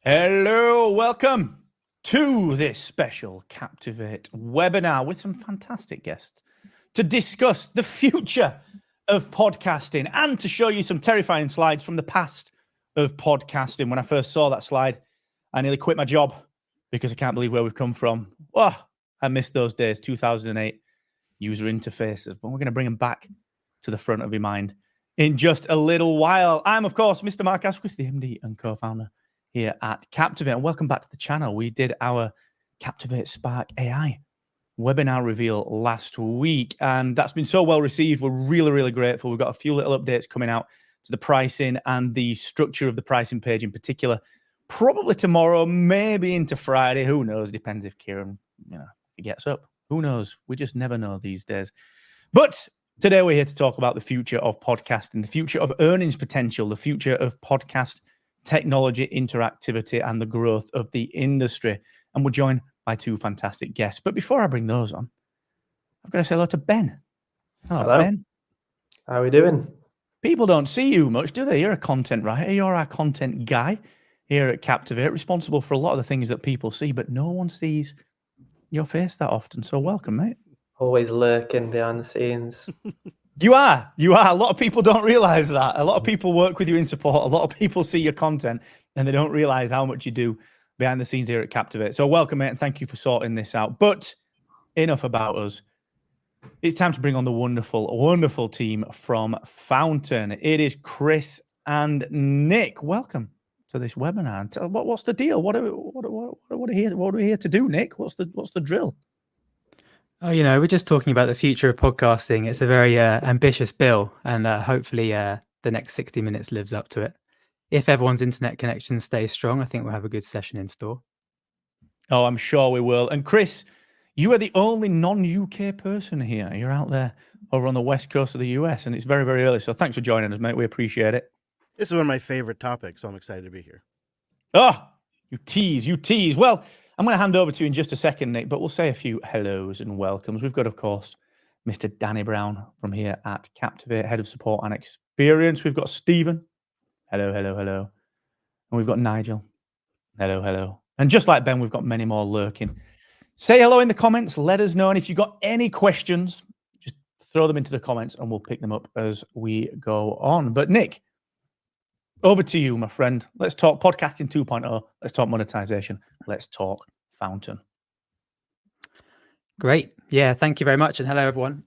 Hello, welcome to this special Captivate webinar with some fantastic guests to discuss the future of podcasting and to show you some terrifying slides from the past of podcasting. When I first saw that slide, I nearly quit my job because I can't believe where we've come from. Oh, I missed those days, 2008 user interfaces, but we're going to bring them back to the front of your mind in just a little while. I'm, of course, Mr. Mark Asquith, the MD and co-founder here at Captivate, and welcome back to the channel. We did our Captivate Spark AI webinar reveal last week, and that's been so well received. We're really, really grateful. We've got a few little updates coming out to the pricing and the structure of the pricing page in particular, probably tomorrow, maybe into Friday. Who knows? Depends if Kieran, he gets up. Who knows? We just never know these days. But today we're here to talk about the future of podcasting, the future of earnings potential, the future of podcast technology, interactivity, and the growth of the industry. And we're joined by two fantastic guests. But before I bring those on, I've got to say hello to Ben. Hello. Ben. How are we doing? People don't see you much, do they? You're a content writer. You're our content guy here at Captivate, responsible for a lot of the things that people see, but no one sees your face that often. So welcome, mate. Always lurking behind the scenes. You are. A lot of people don't realize that. A lot of people work with you in support. A lot of people see your content and they don't realize how much you do behind the scenes here at Captivate. So welcome, mate, and thank you for sorting this out. But enough about us. It's time to bring on the wonderful, wonderful team from Fountain. It is Chris and Nick. Welcome to this webinar. What's the deal? What are we here to do, Nick? What's the drill? Oh, we're just talking about the future of podcasting. It's a very ambitious bill, and hopefully the next 60 minutes lives up to it. If everyone's internet connection stays strong, I think we'll have a good session in store. Oh, I'm sure we will. And Chris, you are the only non-UK person here. You're out there over on the west coast of the US, and it's very, very early. So thanks for joining us, mate. We appreciate it. This is one of my favorite topics, so I'm excited to be here. Oh, you tease. Well, I'm going to hand over to you in just a second, Nick, but we'll say a few hellos and welcomes. We've got, of course, Mr. Danny Brown from here at Captivate, Head of Support and Experience. We've got Stephen. Hello. And we've got Nigel. Hello. And just like Ben, we've got many more lurking. Say hello in the comments. Let us know. And if you've got any questions, just throw them into the comments and we'll pick them up as we go on. But Nick, over to you, my friend. Let's talk podcasting 2.0. Let's talk monetization. Let's talk Fountain. Great. Yeah, thank you very much. And hello, everyone.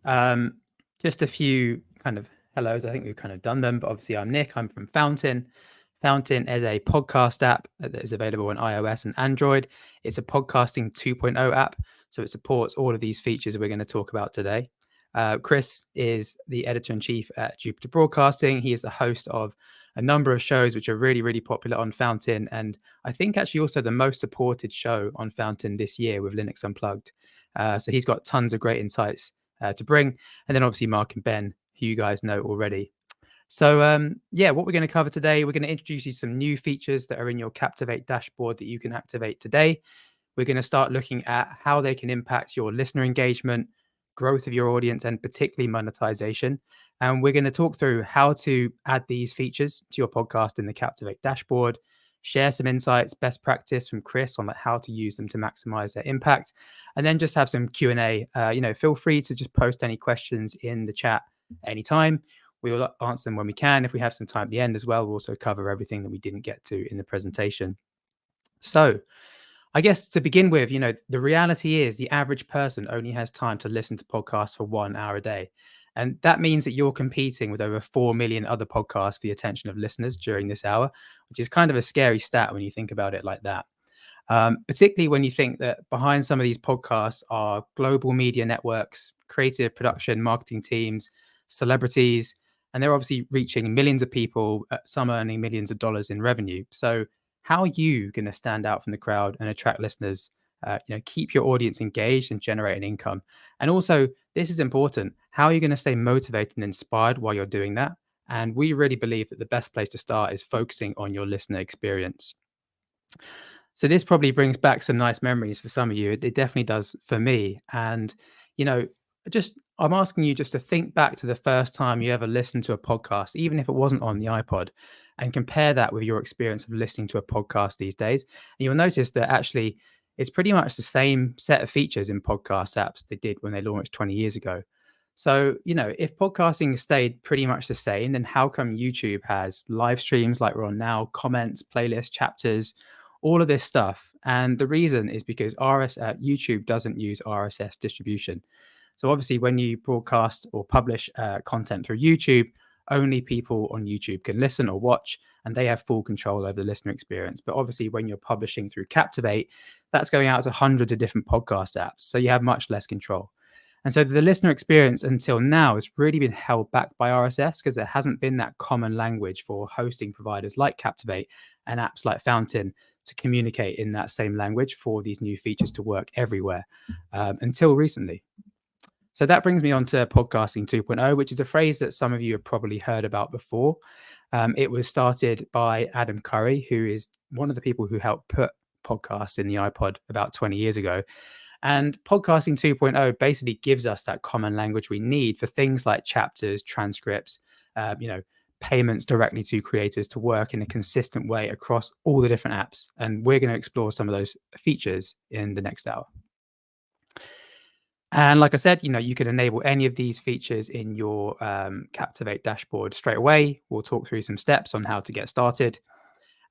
Just a few kind of hellos. I think we've kind of done them, but obviously I'm Nick. I'm from Fountain. Fountain is a podcast app that is available on iOS and Android. It's a podcasting 2.0 app, so it supports all of these features we're going to talk about today. Chris is the editor-in-chief at Jupiter Broadcasting. He is the host of a number of shows which are really, really popular on Fountain, and I think actually also the most supported show on Fountain this year with Linux Unplugged. So he's got tons of great insights to bring. And then obviously Mark and Ben, who you guys know already. So what we're going to cover today, we're going to introduce you some new features that are in your Captivate dashboard that you can activate today. We're going to start looking at how they can impact your listener engagement, growth of your audience, and particularly monetization. And we're going to talk through how to add these features to your podcast in the Captivate dashboard, share some insights, best practice from Chris on how to use them to maximize their impact, and then just have some Q&A. Feel free to just post any questions in the chat anytime. We will answer them when we can. If we have some time at the end as well, we'll also cover everything that we didn't get to in the presentation. So I guess to begin with, the reality is the average person only has time to listen to podcasts for 1 hour a day. And that means that you're competing with over 4 million other podcasts for the attention of listeners during this hour, which is kind of a scary stat when you think about it like that. Particularly when you think that behind some of these podcasts are global media networks, creative production, marketing teams, celebrities, and they're obviously reaching millions of people, some earning millions of dollars in revenue. So how are you going to stand out from the crowd and attract listeners, keep your audience engaged and generate an income? And also, this is important, how are you going to stay motivated and inspired while you're doing that? And we really believe that the best place to start is focusing on your listener experience. So this probably brings back some nice memories for some of you. It definitely does for me. And, I'm asking you just to think back to the first time you ever listened to a podcast, even if it wasn't on the iPod. and compare that with your experience of listening to a podcast these days. And you'll notice that actually it's pretty much the same set of features in podcast apps they did when they launched 20 years ago. So, if podcasting stayed pretty much the same, then how come YouTube has live streams like we're on now, comments, playlists, chapters, all of this stuff? And the reason is because YouTube doesn't use RSS distribution. So obviously when you broadcast or publish content through YouTube, only people on YouTube can listen or watch, and they have full control over the listener experience. But obviously when you're publishing through Captivate, that's going out to hundreds of different podcast apps. So you have much less control. And so the listener experience until now has really been held back by RSS because there hasn't been that common language for hosting providers like Captivate and apps like Fountain to communicate in that same language for these new features to work everywhere until recently. So that brings me on to podcasting 2.0, which is a phrase that some of you have probably heard about before. It was started by Adam Curry, who is one of the people who helped put podcasts in the iPod about 20 years ago. And podcasting 2.0 basically gives us that common language we need for things like chapters, transcripts, payments directly to creators to work in a consistent way across all the different apps. And we're going to explore some of those features in the next hour. And like I said, you can enable any of these features in your Captivate dashboard straight away. We'll talk through some steps on how to get started.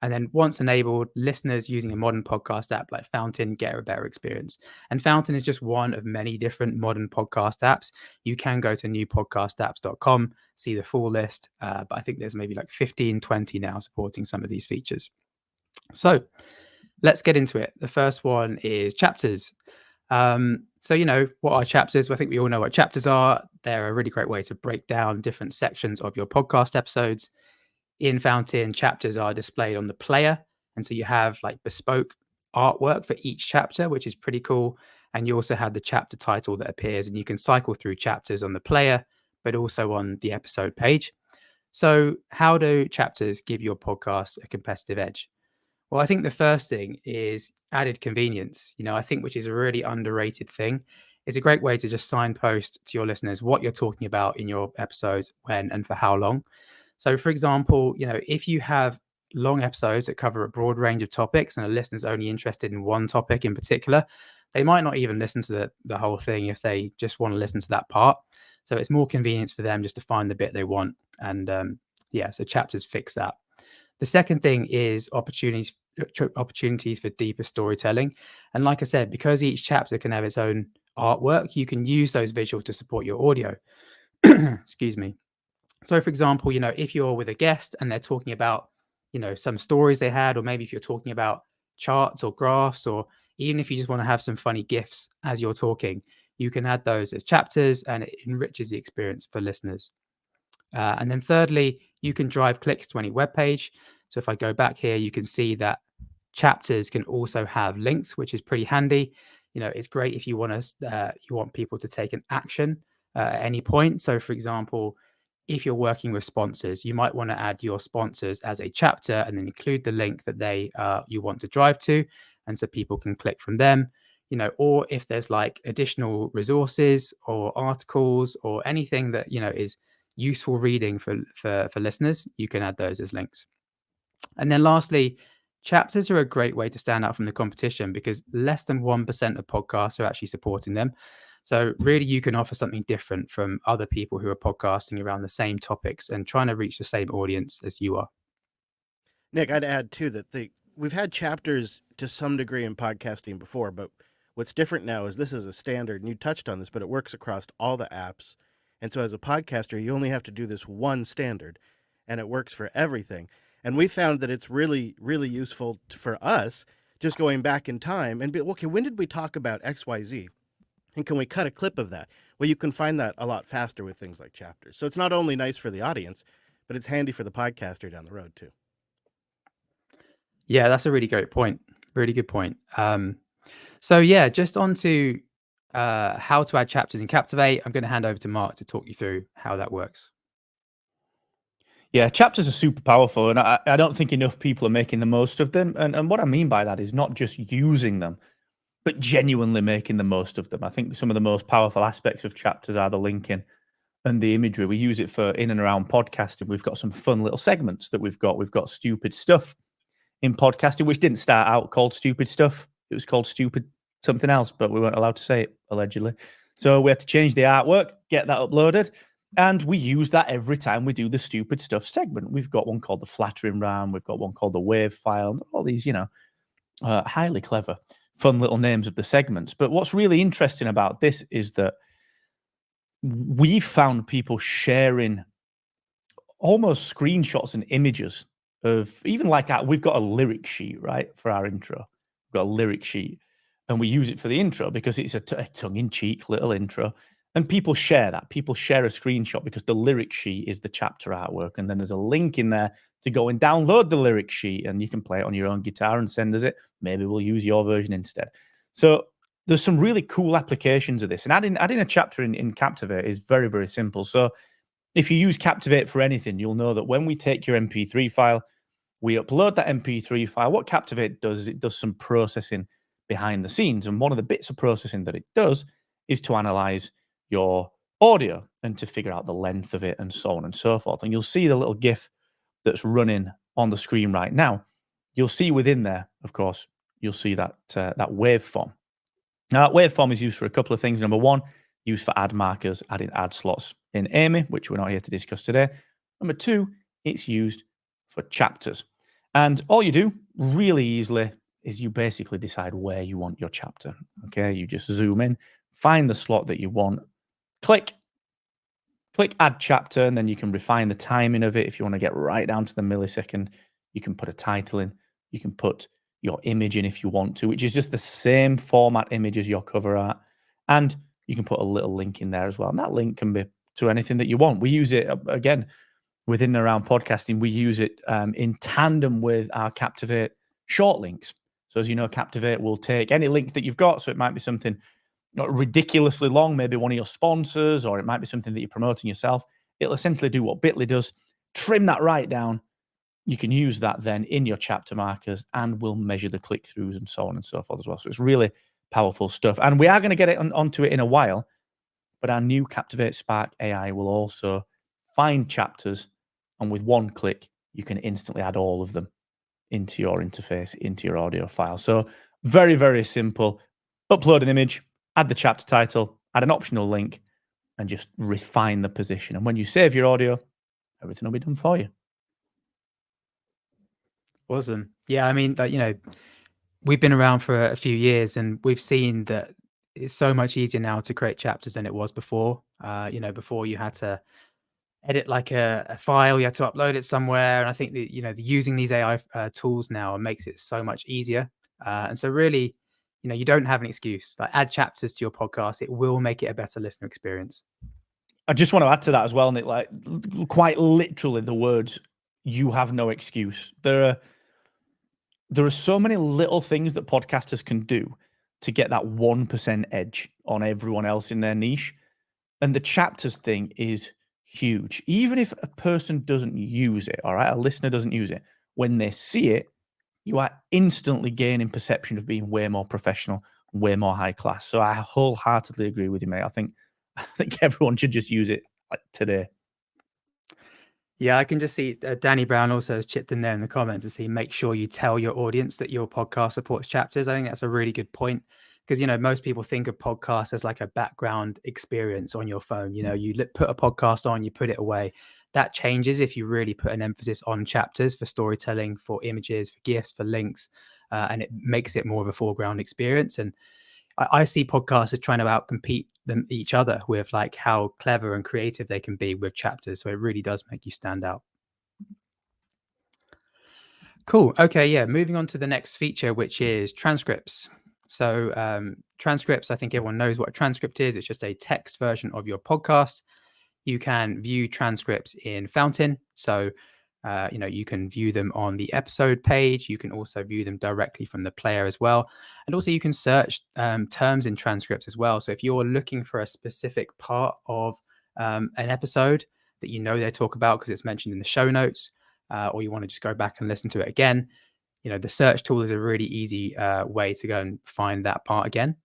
And then once enabled, listeners using a modern podcast app like Fountain get a better experience. And Fountain is just one of many different modern podcast apps. You can go to newpodcastapps.com, see the full list. But I think there's maybe like 15, 20 now supporting some of these features. So let's get into it. The first one is chapters. So, what are chapters? I think we all know what chapters are. They're a really great way to break down different sections of your podcast episodes. In Fountain, chapters are displayed on the player. And so you have like bespoke artwork for each chapter, which is pretty cool. And you also have the chapter title that appears, and you can cycle through chapters on the player, but also on the episode page. So how do chapters give your podcast a competitive edge? Well, I think the first thing is added convenience, I think, which is a really underrated thing. It's a great way to just signpost to your listeners what you're talking about in your episodes, when and for how long. So, for example, if you have long episodes that cover a broad range of topics and a listener's only interested in one topic in particular, they might not even listen to the whole thing if they just want to listen to that part. So it's more convenience for them just to find the bit they want. And so chapters fix that. The second thing is opportunities for deeper storytelling. And like I said, because each chapter can have its own artwork, you can use those visuals to support your audio. Excuse me. So, for example, if you're with a guest and they're talking about, some stories they had, or maybe if you're talking about charts or graphs, or even if you just want to have some funny GIFs as you're talking, you can add those as chapters, and it enriches the experience for listeners. And then thirdly, you can drive clicks to any web page. So if I go back here, you can see that chapters can also have links, which is pretty handy. It's great if you want people to take an action at any point. So, for example, if you're working with sponsors, you might want to add your sponsors as a chapter and then include the link that you want to drive to, and so people can click from them. Or if there's like additional resources or articles or anything that is useful reading for listeners, you can add those as links. And then lastly, chapters are a great way to stand out from the competition because less than 1% of podcasts are actually supporting them. So really, you can offer something different from other people who are podcasting around the same topics and trying to reach the same audience as you are. Nick, I'd add too that we've had chapters to some degree in podcasting before, but what's different now is this is a standard, and you touched on this, but it works across all the apps. And so as a podcaster, you only have to do this one standard, and it works for everything. And we found that it's really, really useful for us just going back in time and be, okay, when did we talk about XYZ? And can we cut a clip of that? Well, you can find that a lot faster with things like chapters. So it's not only nice for the audience, but it's handy for the podcaster down the road too. Yeah, that's a really great point. Really good point. Just on to how to add chapters in Captivate. I'm going to hand over to Mark to talk you through how that works. Yeah, chapters are super powerful, and I don't think enough people are making the most of them. And what I mean by that is not just using them, but genuinely making the most of them. I think some of the most powerful aspects of chapters are the linking. and the imagery. We use it for in and around podcasting. We've got some fun little segments that we've got. We've got stupid stuff in podcasting, which didn't start out called stupid stuff. It was called stupid something else, but we weren't allowed to say it, allegedly. So we had to change the artwork, get that uploaded, and we use that every time we do the stupid stuff segment. We've got one called the flattering round. We've got one called the wave file. And all these, highly clever, fun little names of the segments. But what's really interesting about this is that we found people sharing almost screenshots and images of even like we've got a lyric sheet, right, for our intro. We've got a lyric sheet, and we use it for the intro because it's a tongue-in-cheek little intro. And people share that. People share a screenshot because the lyric sheet is the chapter artwork. And then there's a link in there to go and download the lyric sheet, and you can play it on your own guitar and send us it. Maybe we'll use your version instead. So there's some really cool applications of this. And adding a chapter in Captivate is very, very simple. So if you use Captivate for anything, you'll know that when we take your MP3 file, we upload that MP3 file. What Captivate does is it does some processing behind the scenes. And one of the bits of processing that it does is to analyze your audio and to figure out the length of it and so on and so forth. And you'll see the little GIF that's running on the screen right now. You'll see within there, of course, you'll see that waveform. Now, that waveform is used for a couple of things. Number one, used for ad markers, adding ad slots in AMI, which we're not here to discuss today. Number two, it's used for chapters. And all you do really easily is you basically decide where you want your chapter. Okay, you just zoom in, find the slot that you want, click add chapter, and then you can refine the timing of it. If you want to get right down to the millisecond, you can put a title in, you can put your image in if you want to, which is just the same format image as your cover art. And you can put a little link in there as well. And that link can be to anything that you want. We use it, again, within and around podcasting. We use it in tandem with our Captivate short links. So as you know, Captivate will take any link that you've got. So it might be something not ridiculously long, maybe one of your sponsors, or it might be something that you're promoting yourself. It'll essentially do what Bitly does, trim that right down. You can use that then in your chapter markers, and we'll measure the click-throughs and so on and so forth as well. So it's really powerful stuff. And we are going to get onto it in a while, but our new Captivate Spark AI will also find chapters, and with one click, you can instantly add all of them into your interface, into your audio file. So very, very simple. Upload an image, add the chapter title, add an optional link, and just refine the position. And when you save your audio, everything will be done for you. Awesome. Yeah, I mean, we've been around for a few years, and we've seen that it's so much easier now to create chapters than it was before. Before you had to edit like a file, you had to upload it somewhere. And I think that, using these AI tools now makes it so much easier. And so really, you don't have an excuse. Like, add chapters to your podcast. It will make it a better listener experience. I just want to add to that as well, Nick, like quite literally the words, you have no excuse. There are so many little things that podcasters can do to get that 1% edge on everyone else in their niche. And the chapters thing is huge. Even if a person doesn't use it, all right, a listener doesn't use it, when they see it, you are instantly gaining perception of being way more professional, way more high class. So I wholeheartedly agree with you, mate. I think everyone should just use it like today. Yeah, I can just see Danny Brown also has chipped in there in the comments to see, make sure you tell your audience that your podcast supports chapters. I think that's a really good point, because, most people think of podcasts as like a background experience on your phone. You put a podcast on, you put it away. That changes if you really put an emphasis on chapters for storytelling, for images, for GIFs, for links, and it makes it more of a foreground experience. And I see podcasters trying to outcompete each other with like how clever and creative they can be with chapters. So it really does make you stand out. Cool. Okay. Yeah. Moving on to the next feature, which is transcripts. So transcripts, I think everyone knows what a transcript is. It's just a text version of your podcast. You can view transcripts in Fountain. So you can view them on the episode page. You can also view them directly from the player as well. And also you can search terms in transcripts as well. So if you're looking for a specific part of an episode that they talk about because it's mentioned in the show notes, or you want to just go back and listen to it again, the search tool is a really easy way to go and find that part again.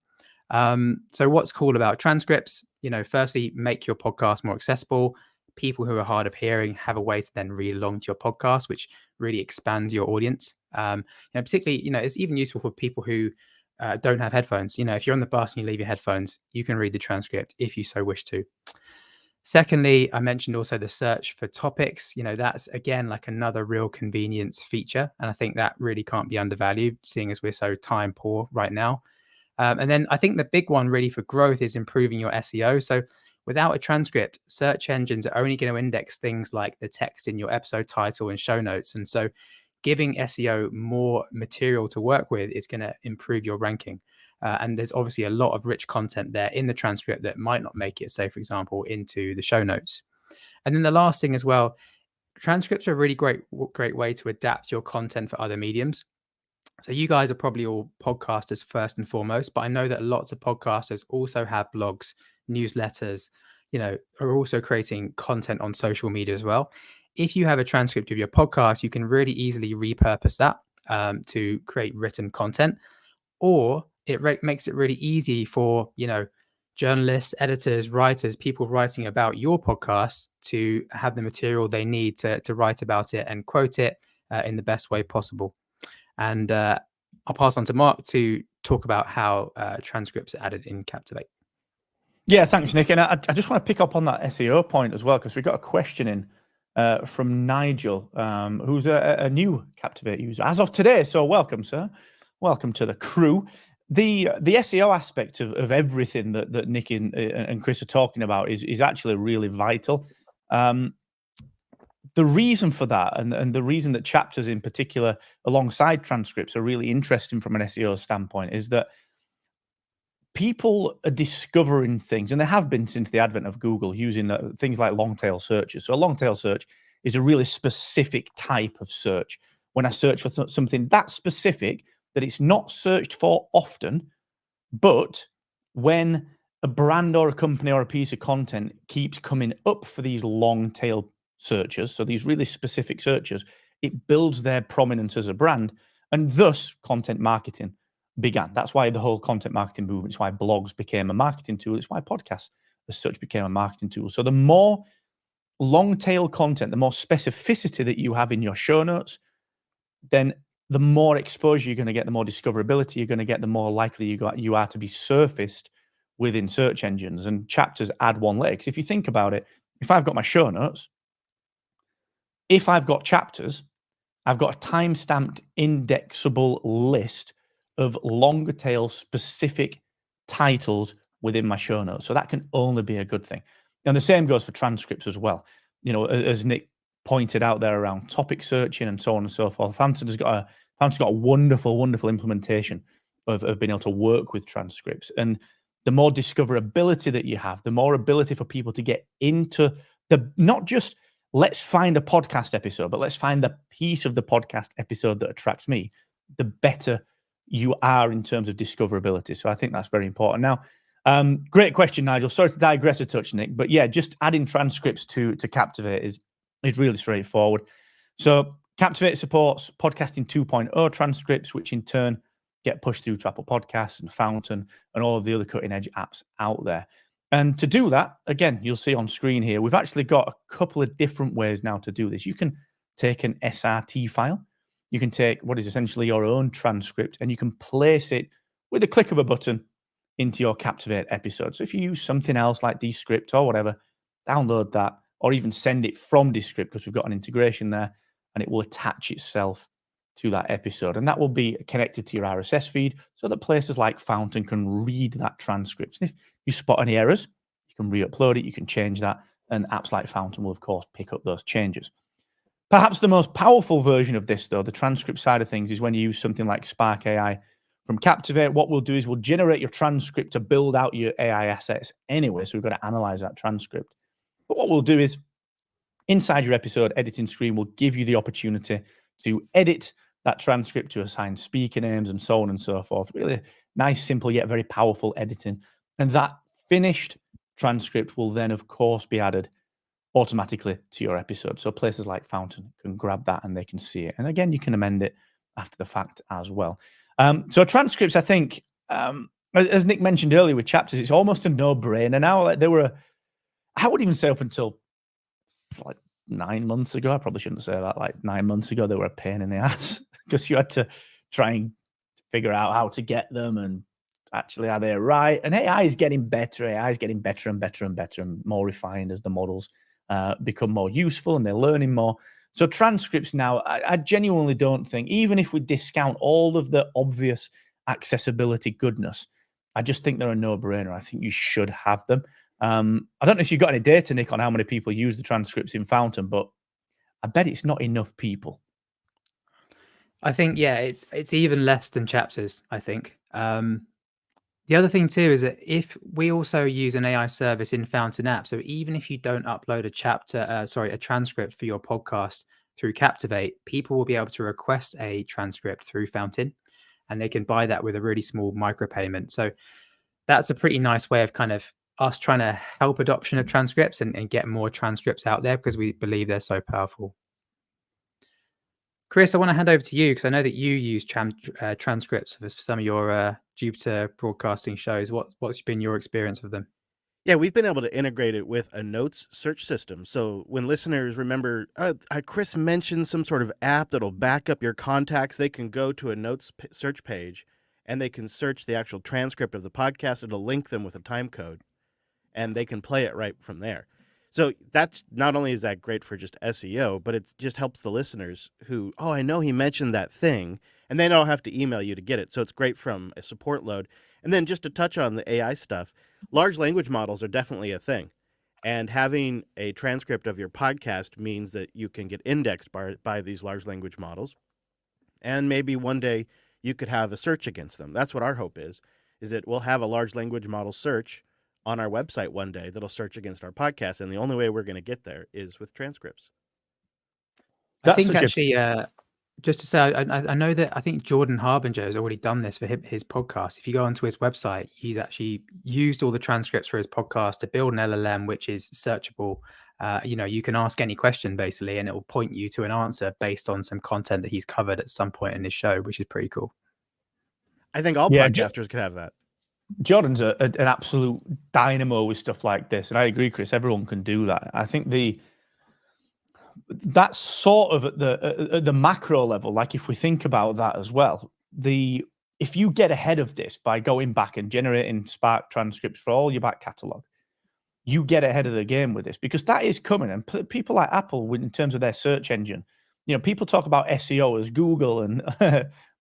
So what's cool about transcripts? Firstly, make your podcast more accessible. People who are hard of hearing have a way to then read along to your podcast, which really expands your audience. Particularly, it's even useful for people who don't have headphones. If you're on the bus and you leave your headphones, you can read the transcript if you so wish to. Secondly, I mentioned also the search for topics. That's again like another real convenience feature. And I think that really can't be undervalued, seeing as we're so time poor right now. And then I think the big one really for growth is improving your SEO. So without a transcript, search engines are only going to index things like the text in your episode title and show notes. And so giving SEO more material to work with is going to improve your ranking. And there's obviously a lot of rich content there in the transcript that might not make it, say, for example, into the show notes. And then the last thing as well, transcripts are a really great way to adapt your content for other mediums. So you guys are probably all podcasters first and foremost, but I know that lots of podcasters also have blogs, newsletters, are also creating content on social media as well. If you have a transcript of your podcast, you can really easily repurpose that to create written content, or it makes it really easy for, journalists, editors, writers, people writing about your podcast to have the material they need to write about it and quote it in the best way possible. And I'll pass on to Mark to talk about how transcripts are added in Captivate. Yeah, thanks, Nick. And I just want to pick up on that SEO point as well, because we got a question in from Nigel, who's a new Captivate user as of today. So welcome, sir. Welcome to the crew. The SEO aspect of everything that Nick and Chris are talking about is actually really vital. The reason for that, and the reason that chapters in particular alongside transcripts are really interesting from an SEO standpoint, is that people are discovering things, and they have been since the advent of Google, using things like long tail searches. So a long tail search is a really specific type of search. When I search for something that specific, that it's not searched for often, but when a brand or a company or a piece of content keeps coming up for these long tail searches, so these really specific searches, it builds their prominence as a brand, and thus content marketing began. That's why the whole content marketing movement, it's why blogs became a marketing tool, it's why podcasts as such became a marketing tool. So the more long tail content, the more specificity that you have in your show notes, then the more exposure you're going to get, the more discoverability you're going to get, the more likely you are to be surfaced within search engines. And chapters add one layer. Because if you think about it, if I've got my show notes, if I've got chapters, I've got a time-stamped indexable list of longer tail specific titles within my show notes. So that can only be a good thing. And the same goes for transcripts as well. As Nick pointed out there around topic searching and so on and so forth, Fountain's got a wonderful, wonderful implementation of being able to work with transcripts. And the more discoverability that you have, the more ability for people to get into not just let's find a podcast episode, but let's find the piece of the podcast episode that attracts me, the better you are in terms of discoverability. So I think that's very important. Now, great question, Nigel. Sorry to digress a touch, Nick, but yeah, just adding transcripts to Captivate is really straightforward. So Captivate supports Podcasting 2.0 transcripts, which in turn get pushed through to Apple Podcasts and Fountain and all of the other cutting edge apps out there. And to do that, again, you'll see on screen here, we've actually got a couple of different ways now to do this. You can take an SRT file. You can take what is essentially your own transcript, and you can place it with a click of a button into your Captivate episode. So if you use something else like Descript or whatever, download that, or even send it from Descript, because we've got an integration there, and it will attach itself to that episode. And that will be connected to your RSS feed so that places like Fountain can read that transcript. And if you spot any errors, you can re-upload it, you can change that, and apps like Fountain will, of course, pick up those changes. Perhaps the most powerful version of this, though, the transcript side of things, is when you use something like Spark AI from Captivate. What we'll do is we'll generate your transcript to build out your AI assets anyway, so we've got to analyze that transcript. But what we'll do is, inside your episode editing screen, we'll give you the opportunity to edit that transcript, to assign speaker names and so on and so forth. Really nice, simple, yet very powerful editing. And that finished transcript will then, of course, be added automatically to your episode. So places like Fountain can grab that and they can see it. And again, you can amend it after the fact as well. So transcripts, I think, as Nick mentioned earlier with chapters, it's almost a no-brainer now. Like I would even say up until like 9 months ago, I probably shouldn't say that, like 9 months ago, they were a pain in the ass because you had to try and figure out how to get them and actually are they right. And AI is getting better. AI is getting better and better and better and more refined as the models become more useful and they're learning more. So transcripts now, I genuinely don't think, even if we discount all of the obvious accessibility goodness, I just think they're a no-brainer. I think you should have them. I don't know if you've got any data, Nick, on how many people use the transcripts in Fountain, but I bet it's not enough people. I think, yeah, it's even less than chapters, I think. The other thing too is that if we also use an AI service in Fountain app, so even if you don't upload a transcript for your podcast through Captivate, people will be able to request a transcript through Fountain, and they can buy that with a really small micropayment. So that's a pretty nice way of kind of us trying to help adoption of transcripts and get more transcripts out there because we believe they're so powerful. Chris, I want to hand over to you because I know that you use transcripts for some of your Jupiter broadcasting shows. What's been your experience with them? Yeah, we've been able to integrate it with a notes search system. So when listeners remember, Chris mentioned some sort of app that'll back up your contacts, they can go to a notes search page and they can search the actual transcript of the podcast. It'll link them with a time code and they can play it right from there. So that's not only is that great for just SEO, but it just helps the listeners who, I know he mentioned that thing, and they don't have to email you to get it. So it's great from a support load. And then just to touch on the AI stuff, large language models are definitely a thing. And having a transcript of your podcast means that you can get indexed by these large language models. And maybe one day you could have a search against them. That's what our hope is that we'll have a large language model search on our website one day that'll search against our podcast. And the only way we're going to get there is with transcripts. I think actually, just to say, I know that I think Jordan Harbinger has already done this for his podcast. If you go onto his website, he's actually used all the transcripts for his podcast to build an LLM, which is searchable. You can ask any question basically, and it will point you to an answer based on some content that he's covered at some point in his show, which is pretty cool. I think all podcasters could have that. Jordan's an absolute dynamo with stuff like this, and I agree, Chris. Everyone can do that. I think that's sort of at the macro level. Like if we think about that as well, if you get ahead of this by going back and generating Spark transcripts for all your back catalog, you get ahead of the game with this because that is coming. And people like Apple, in terms of their search engine, people talk about SEO as Google and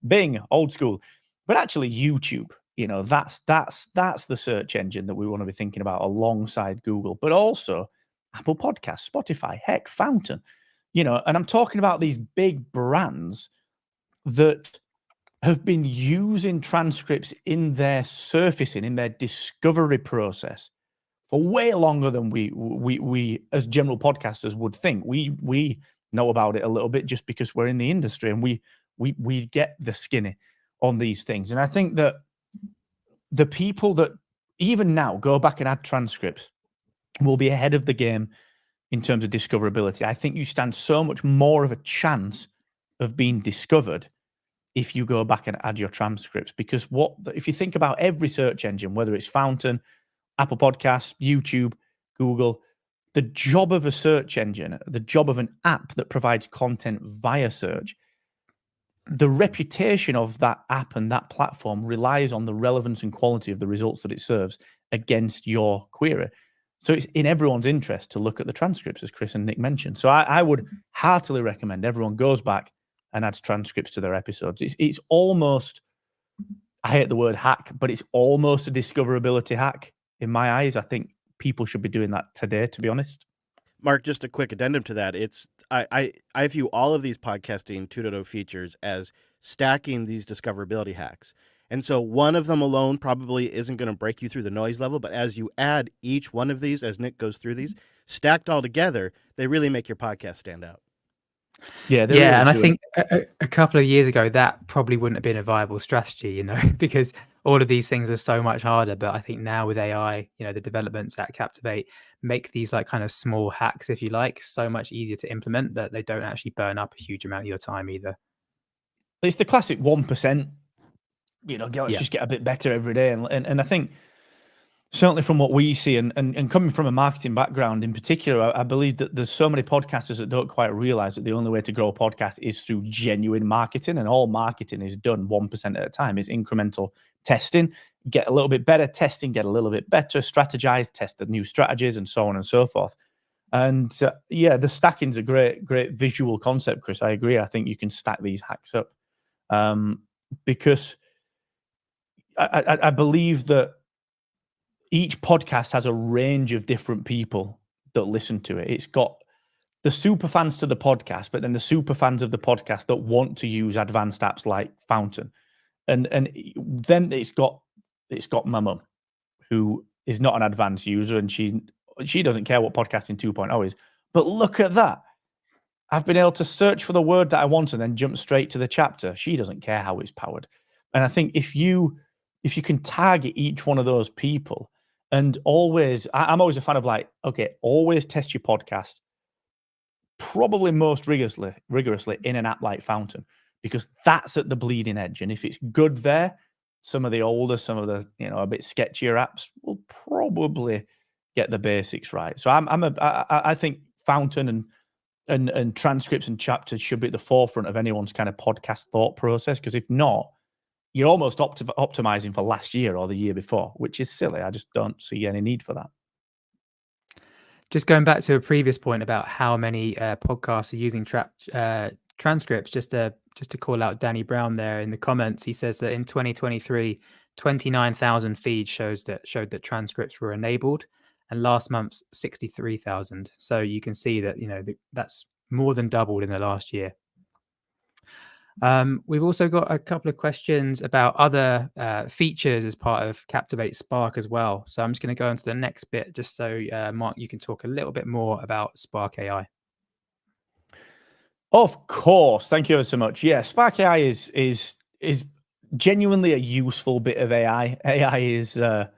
Bing, old school, but actually YouTube. That's the search engine that we want to be thinking about alongside Google, but also Apple Podcasts, Spotify, heck, Fountain, and I'm talking about these big brands that have been using transcripts in their surfacing, in their discovery process for way longer than we as general podcasters would think. We know about it a little bit just because we're in the industry and we get the skinny on these things. And I think that the people that even now go back and add transcripts will be ahead of the game in terms of discoverability. I think you stand so much more of a chance of being discovered if you go back and add your transcripts. Because if you think about every search engine, whether it's Fountain, Apple Podcasts, YouTube, Google, the job of a search engine, the job of an app that provides content via search, the reputation of that app and that platform relies on the relevance and quality of the results that it serves against your query. So it's in everyone's interest to look at the transcripts, as Chris and Nick mentioned. So I would heartily recommend everyone goes back and adds transcripts to their episodes. It's almost, I hate the word hack, but it's almost a discoverability hack in my eyes. I think people should be doing that today, to be honest. Mark, just a quick addendum to that. I view all of these podcasting 2.0 features as stacking these discoverability hacks. And so one of them alone probably isn't going to break you through the noise level, but as you add each one of these, as Nick goes through these, stacked all together, they really make your podcast stand out. Yeah, really and I think a couple of years ago, that probably wouldn't have been a viable strategy, because all of these things are so much harder. But I think now with AI, the developments at Captivate make these like kind of small hacks, if you like, so much easier to implement that they don't actually burn up a huge amount of your time either. It's the classic 1% let's just get a bit better every day. And I think certainly from what we see, and coming from a marketing background in particular, I believe that there's so many podcasters that don't quite realize that the only way to grow a podcast is through genuine marketing, and all marketing is done 1% at a time. Is incremental testing, get a little bit better, testing, get a little bit better, strategize, test the new strategies, and so on and so forth. And the stacking's a great visual concept, Chris. I agree. I think you can stack these hacks up because I believe that each podcast has a range of different people that listen to it. It's got the super fans to the podcast, but then the super fans of the podcast that want to use advanced apps like Fountain. And then it's got my mum, who is not an advanced user, and she doesn't care what podcasting 2.0 is. But look at that. I've been able to search for the word that I want and then jump straight to the chapter. She doesn't care how it's powered. And I think if you can target each one of those people, and always, I'm always a fan of always test your podcast, probably most rigorously in an app like Fountain, because that's at the bleeding edge. And if it's good there, some of the older, some of the a bit sketchier apps will probably get the basics right. So I think Fountain and transcripts and chapters should be at the forefront of anyone's kind of podcast thought process, because if not, you're almost optimizing for last year or the year before, which is silly. I just don't see any need for that. Just going back to a previous point about how many podcasts are using transcripts, just to call out Danny Brown there in the comments, he says that in 2023, 29,000 feeds showed that transcripts were enabled, and last month's 63,000. So you can see that that's more than doubled in the last year. We've also got a couple of questions about other features as part of Captivate Spark as well. So I'm just going to go on to the next bit, just so Mark, you can talk a little bit more about Spark AI. Of course, thank you ever so much. Yeah, Spark AI is genuinely a useful bit of AI. AI is for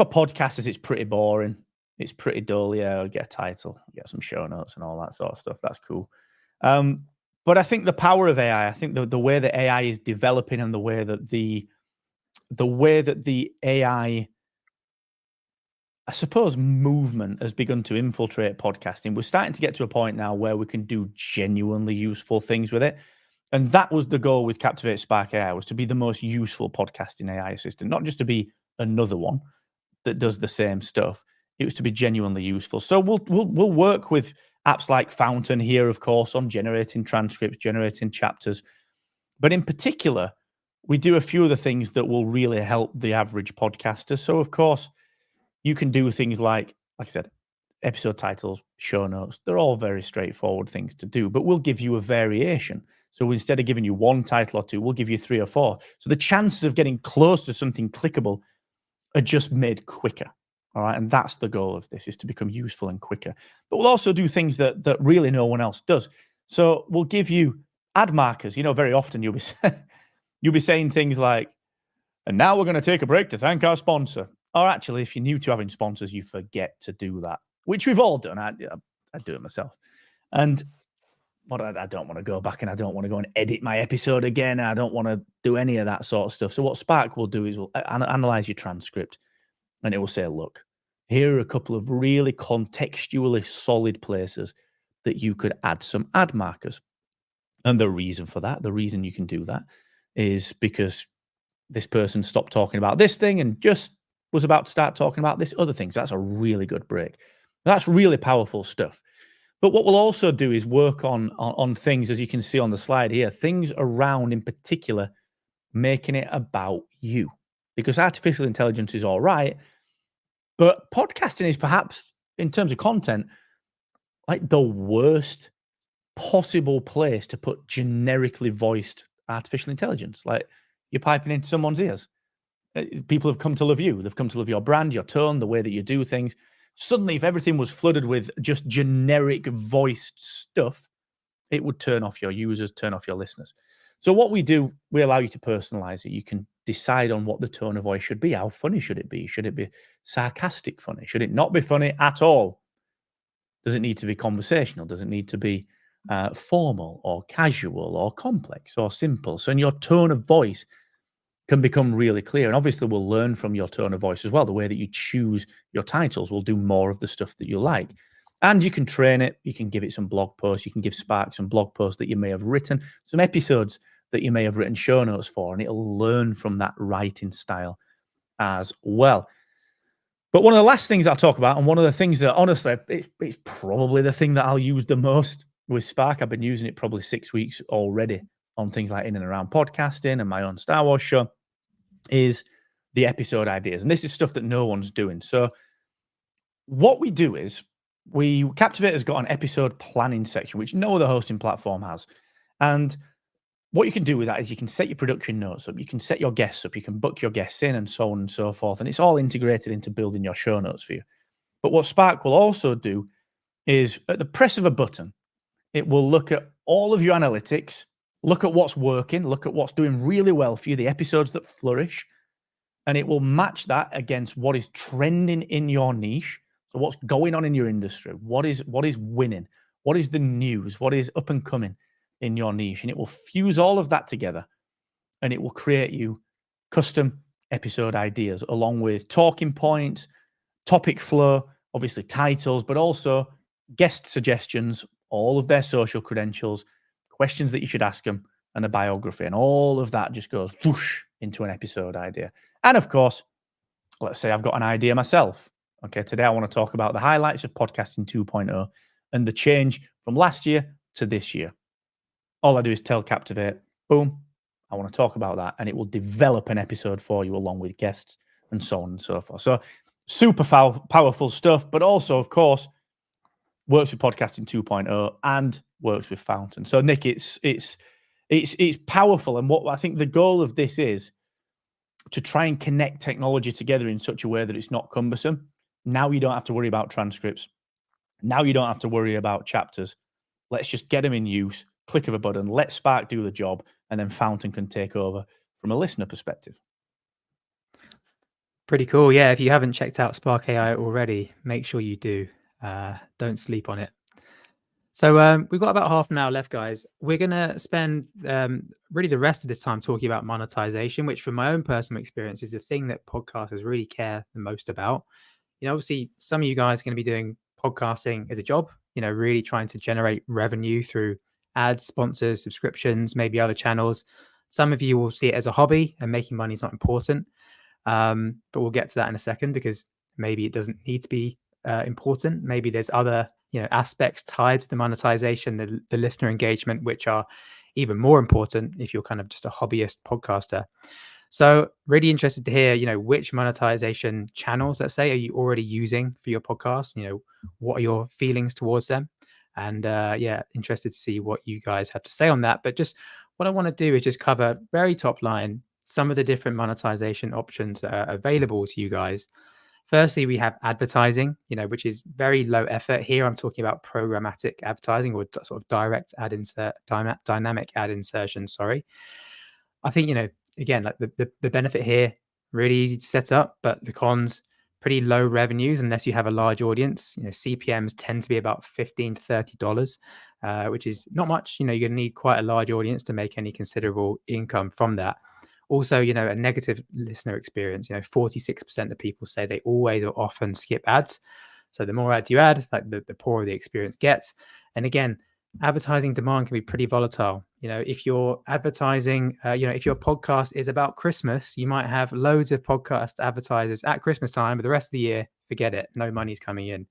podcasters, it's pretty boring. It's pretty dull. Yeah, get a title, get some show notes, and all that sort of stuff. That's cool. But I think the power of AI, I think the way that AI is developing, and the way that the AI, I suppose, movement has begun to infiltrate podcasting, we're starting to get to a point now where we can do genuinely useful things with it. And that was the goal with Captivate Spark AI, was to be the most useful podcasting AI assistant, not just to be another one that does the same stuff. It was to be genuinely useful. So we'll work with apps like Fountain here, of course, on generating transcripts, generating chapters. But in particular, we do a few of the things that will really help the average podcaster. So, of course, you can do things like I said, episode titles, show notes. They're all very straightforward things to do, but we'll give you a variation. So instead of giving you one title or two, we'll give you 3 or 4. So the chances of getting close to something clickable are just made quicker. All right. And that's the goal of this, is to become useful and quicker. But we'll also do things that really no one else does. So we'll give you ad markers. Very often you'll be saying things like, and now we're going to take a break to thank our sponsor. Or actually, if you're new to having sponsors, you forget to do that, which we've all done. I do it myself. But I don't want to go back, and I don't want to go and edit my episode again. I don't want to do any of that sort of stuff. So what Spark will do is we'll analyze your transcript, and it will say, look, here are a couple of really contextually solid places that you could add some ad markers. And the reason for that, the reason you can do that, is because this person stopped talking about this thing and just was about to start talking about this other thing. So that's a really good break. That's really powerful stuff. But what we'll also do is work on things, as you can see on the slide here, things around, in particular, making it about you. Because artificial intelligence is all right, but podcasting is perhaps, in terms of content, like the worst possible place to put generically voiced artificial intelligence. Like, you're piping into someone's ears. People have come to love you. They've come to love your brand, your tone, the way that you do things. Suddenly, if everything was flooded with just generic voiced stuff, it would turn off your users, turn off your listeners. So what we do, we allow you to personalize it. You can decide on what the tone of voice should be. How funny should it be? Should it be sarcastic funny? Should it not be funny at all? Does it need to be conversational? Does it need to be formal or casual or complex or simple? So in your tone of voice, can become really clear. And obviously we'll learn from your tone of voice as well. The way that you choose your titles will do more of the stuff that you like. And you can train it. You can give it some blog posts. You can give Spark some blog posts that you may have written, some episodes that you may have written show notes for, and it'll learn from that writing style as well. But one of the last things I'll talk about, and one of the things that honestly, it's probably the thing that I'll use the most with Spark. I've been using it probably 6 weeks already on things like in and around podcasting and my own Star Wars show, is the episode ideas. And this is stuff that no one's doing. So what we do is Captivate has got an episode planning section, which no other hosting platform has. And what you can do with that is you can set your production notes up, you can set your guests up, you can book your guests in and so on and so forth. And it's all integrated into building your show notes for you. But what Spark will also do is at the press of a button, it will look at all of your analytics, look at what's working, look at what's doing really well for you, the episodes that flourish, and it will match that against what is trending in your niche. So what's going on in your industry? What is winning? What is the news? What is up and coming in your niche? And it will fuse all of that together, and it will create you custom episode ideas along with talking points, topic flow, obviously titles, but also guest suggestions, all of their social credentials, questions that you should ask them, and a biography. And all of that just goes whoosh into an episode idea. And of course, let's say I've got an idea myself. Okay, today I want to talk about the highlights of podcasting 2.0 and the change from last year to this year. All I do is tell Captivate, boom, I want to talk about that, and it will develop an episode for you along with guests and so on and so forth. So super powerful stuff, but also, of course, works with podcasting 2.0 and works with Fountain. So Nick, it's powerful, and what I think the goal of this is to try and connect technology together in such a way that it's not cumbersome. Now you don't have to worry about transcripts. Now you don't have to worry about chapters. Let's just get them in use, click of a button, let Spark do the job, and then Fountain can take over from a listener perspective. Pretty cool. Yeah, if you haven't checked out Spark AI already, make sure you do. Don't sleep on it. So we've got about half an hour left, guys. We're going to spend really the rest of this time talking about monetization, which from my own personal experience is the thing that podcasters really care the most about. You know, obviously, some of you guys are going to be doing podcasting as a job, you know, really trying to generate revenue through ads, sponsors, subscriptions, maybe other channels. Some of you will see it as a hobby and making money is not important. But we'll get to that in a second because maybe it doesn't need to be important. Maybe there's other aspects tied to the monetization, the listener engagement, which are even more important if you're kind of just a hobbyist podcaster. So really interested to hear, which monetization channels, let's say, are you already using for your podcast? What are your feelings towards them? And interested to see what you guys have to say on that. But just what I want to do is just cover very top line some of the different monetization options that are available to you guys. Firstly, we have advertising, which is very low effort. Here, I'm talking about programmatic advertising or sort of direct ad insert, dynamic ad insertion. Sorry. I think, again, like the benefit here, really easy to set up, but the cons, pretty low revenues unless you have a large audience. CPMs tend to be about $15 to $30, which is not much. You're going to need quite a large audience to make any considerable income from that. Also, a negative listener experience. 46% of people say they always or often skip ads. So the more ads you add, like the poorer the experience gets. And again, advertising demand can be pretty volatile. If you're advertising, if your podcast is about Christmas, you might have loads of podcast advertisers at Christmas time, but the rest of the year, forget it. No money's coming in.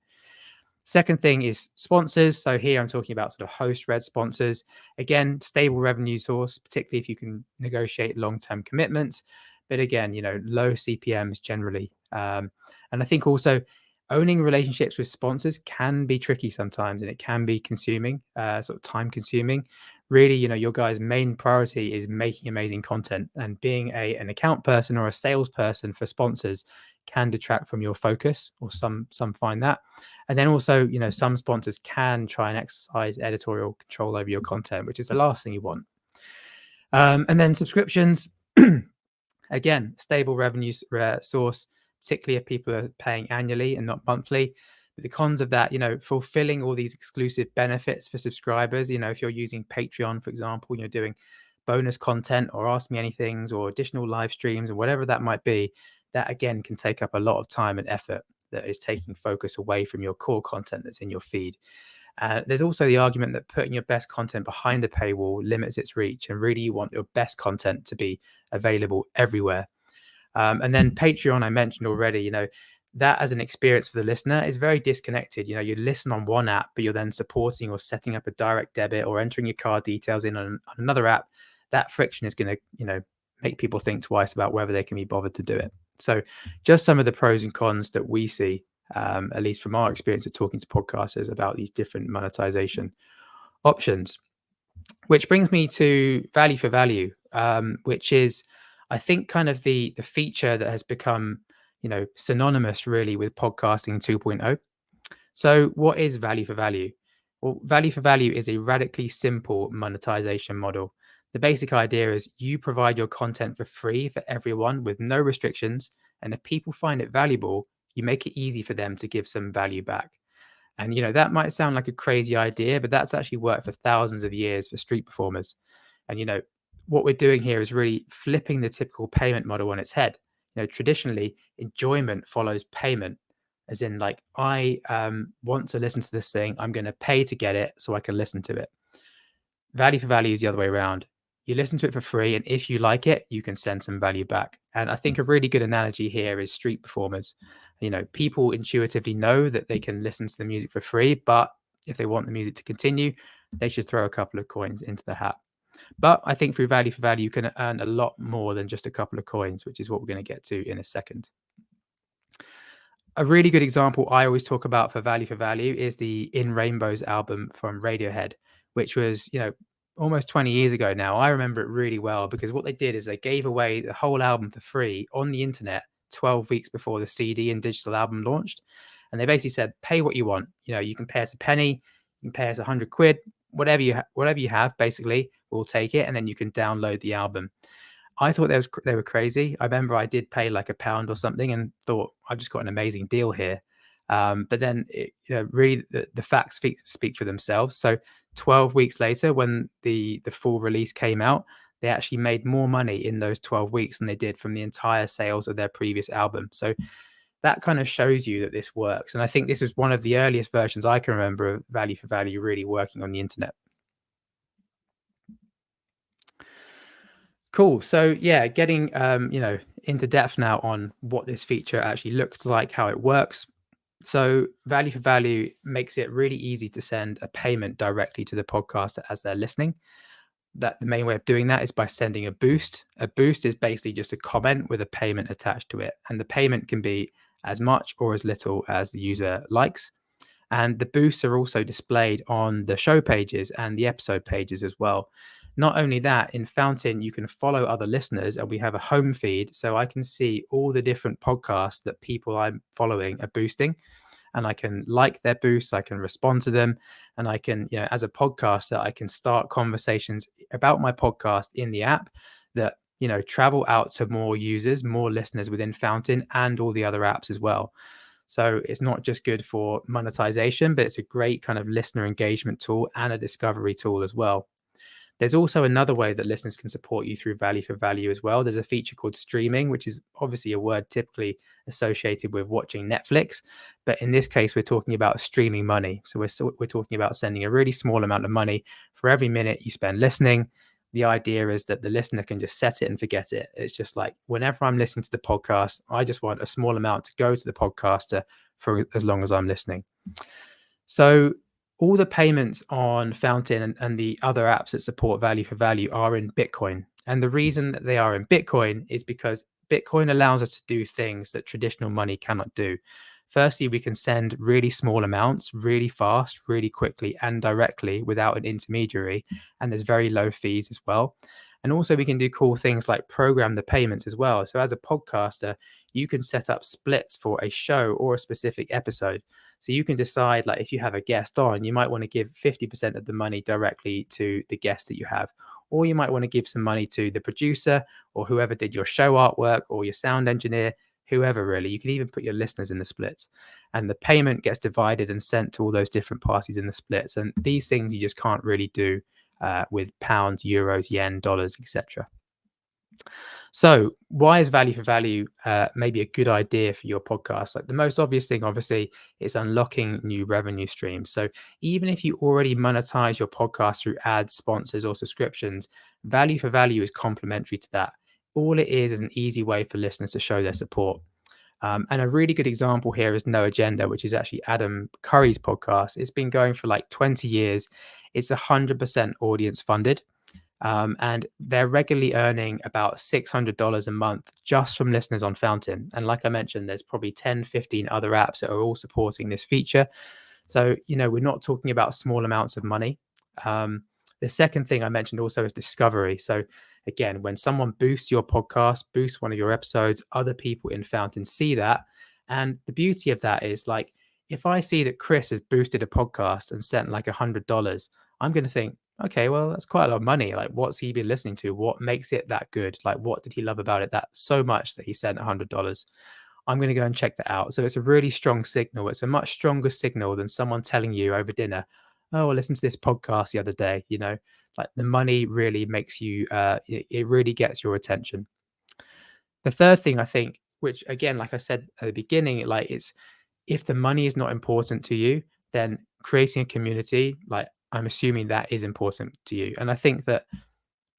Second thing is sponsors. So here I'm talking about sort of host-read sponsors. Again, stable revenue source, particularly if you can negotiate long-term commitments. But again, low CPMs generally. And I think also owning relationships with sponsors can be tricky sometimes, and it can be consuming, sort of time consuming. Really, your guys' main priority is making amazing content, and being an account person or a salesperson for sponsors can detract from your focus, or some find that. And then also, some sponsors can try and exercise editorial control over your content, which is the last thing you want. And then subscriptions, again, stable revenue source, particularly if people are paying annually and not monthly. But the cons of that, fulfilling all these exclusive benefits for subscribers, if you're using Patreon, for example, you're doing bonus content or ask me anythings or additional live streams or whatever that might be, that again can take up a lot of time and effort that is taking focus away from your core content that's in your feed. There's also the argument that putting your best content behind a paywall limits its reach, and really you want your best content to be available everywhere. And then Patreon, I mentioned already, that as an experience for the listener is very disconnected. You listen on one app, but you're then supporting or setting up a direct debit or entering your card details in on another app. That friction is going to, make people think twice about whether they can be bothered to do it. So just some of the pros and cons that we see, at least from our experience of talking to podcasters about these different monetization options, which brings me to value for value, which is, I think, kind of the feature that has become, synonymous really with podcasting 2.0. So what is value for value? Well, value for value is a radically simple monetization model. The basic idea is you provide your content for free for everyone with no restrictions. And if people find it valuable, you make it easy for them to give some value back. And, that might sound like a crazy idea, but that's actually worked for thousands of years for street performers. And, what we're doing here is really flipping the typical payment model on its head. Traditionally, enjoyment follows payment, as in like, I want to listen to this thing. I'm going to pay to get it so I can listen to it. Value for value is the other way around. You listen to it for free, and if you like it, you can send some value back. And I think a really good analogy here is street performers. People intuitively know that they can listen to the music for free, but if they want the music to continue, they should throw a couple of coins into the hat. But I think through value for value, you can earn a lot more than just a couple of coins, which is what we're going to get to in a second. A really good example I always talk about for value is the In Rainbows album from Radiohead, which was, almost 20 years ago now. I remember it really well because what they did is they gave away the whole album for free on the internet 12 weeks before the CD and digital album launched. And they basically said, pay what you want. You can pay us a penny, you can pay us £100, whatever you have, basically, we'll take it. And then you can download the album. I thought they were crazy. I remember I did pay like £1 or something and thought, I've just got an amazing deal here. But then, really the facts speak for themselves. So 12 weeks later, when the full release came out, they actually made more money in those 12 weeks than they did from the entire sales of their previous album. So that kind of shows you that this works. And I think this is one of the earliest versions I can remember of value for value really working on the internet. Cool. So yeah, getting into depth now on what this feature actually looks like, how it works. So value for value makes it really easy to send a payment directly to the podcaster as they're listening. That the main way of doing that is by sending a boost. A boost is basically just a comment with a payment attached to it. And the payment can be as much or as little as the user likes. And the boosts are also displayed on the show pages and the episode pages as well. Not only that, in Fountain, you can follow other listeners, and we have a home feed. So I can see all the different podcasts that people I'm following are boosting. And I can like their boosts, I can respond to them. And I can, as a podcaster, I can start conversations about my podcast in the app that, travel out to more users, more listeners within Fountain and all the other apps as well. So it's not just good for monetization, but it's a great kind of listener engagement tool and a discovery tool as well. There's also another way that listeners can support you through value for value as well. There's a feature called streaming, which is obviously a word typically associated with watching Netflix. But in this case, we're talking about streaming money. So we're talking about sending a really small amount of money for every minute you spend listening. The idea is that the listener can just set it and forget it. It's just like, whenever I'm listening to the podcast, I just want a small amount to go to the podcaster for as long as I'm listening. So all the payments on Fountain and the other apps that support value for value are in Bitcoin. And the reason that they are in Bitcoin is because Bitcoin allows us to do things that traditional money cannot do. Firstly, we can send really small amounts really fast, really quickly and directly without an intermediary. And there's very low fees as well. And also we can do cool things like program the payments as well. So as a podcaster, you can set up splits for a show or a specific episode. So you can decide, like, if you have a guest on, you might want to give 50% of the money directly to the guest that you have. Or you might want to give some money to the producer or whoever did your show artwork or your sound engineer, whoever really. You can even put your listeners in the splits. And the payment gets divided and sent to all those different parties in the splits. And these things you just can't really do with pounds, euros, yen, dollars, etc. So why is value for value maybe a good idea for your podcast? Like the most obvious thing, obviously, is unlocking new revenue streams. So even if you already monetize your podcast through ads, sponsors, or subscriptions, value for value is complementary to that. All it is an easy way for listeners to show their support. And a really good example here is No Agenda, which is actually Adam Curry's podcast. It's been going for like 20 years. It's 100% audience funded. And they're regularly earning about $600 a month just from listeners on Fountain. And like I mentioned, there's probably 10, 15 other apps that are all supporting this feature. So, we're not talking about small amounts of money. The second thing I mentioned also is discovery. So again, when someone boosts your podcast, boosts one of your episodes, other people in Fountain see that. And the beauty of that is like, if I see that Chris has boosted a podcast and sent like $100, I'm going to think, okay, well, that's quite a lot of money. Like, what's he been listening to? What makes it that good? Like, what did he love about it that so much that he sent $100? I'm going to go and check that out. So it's a really strong signal. It's a much stronger signal than someone telling you over dinner, oh, I listened to this podcast the other day. Like the money really makes you, it really gets your attention. The third thing I think, which again, like I said at the beginning, like it's, if the money is not important to you, then creating a community, like I'm assuming that is important to you. And I think that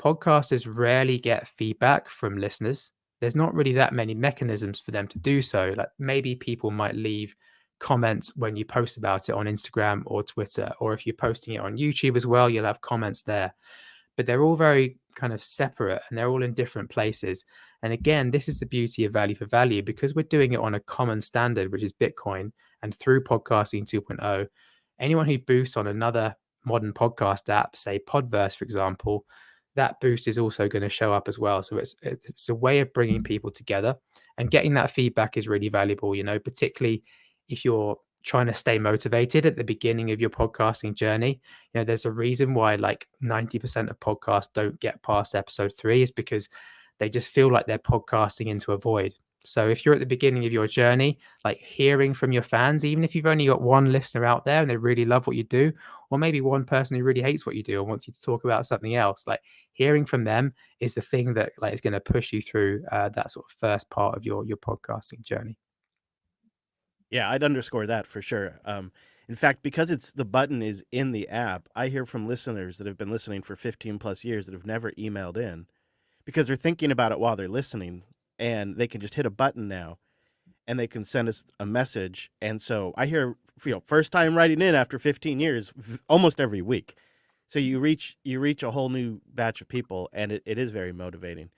podcasters rarely get feedback from listeners. There's not really that many mechanisms for them to do so. Like maybe people might leave comments when you post about it on Instagram or Twitter, or if you're posting it on YouTube as well, you'll have comments there. But they're all very kind of separate and they're all in different places. And again, this is the beauty of value for value, because we're doing it on a common standard, which is Bitcoin, and through podcasting 2.0, anyone who boosts on another modern podcast app, say Podverse, for example, that boost is also going to show up as well. So it's a way of bringing people together, and getting that feedback is really valuable, particularly if you're trying to stay motivated at the beginning of your podcasting journey. There's a reason why like 90% of podcasts don't get past episode 3 is because they just feel like they're podcasting into a void. So if you're at the beginning of your journey, like hearing from your fans, even if you've only got one listener out there and they really love what you do, or maybe one person who really hates what you do and wants you to talk about something else, like hearing from them is the thing that like is going to push you through that sort of first part of your podcasting journey. Yeah, I'd underscore that for sure. In fact, because the button is in the app, I hear from listeners that have been listening for 15 plus years that have never emailed in because they're thinking about it while they're listening, and they can just hit a button now and they can send us a message. And so I hear, first time writing in after 15 years, almost every week. So you reach a whole new batch of people, and it is very motivating.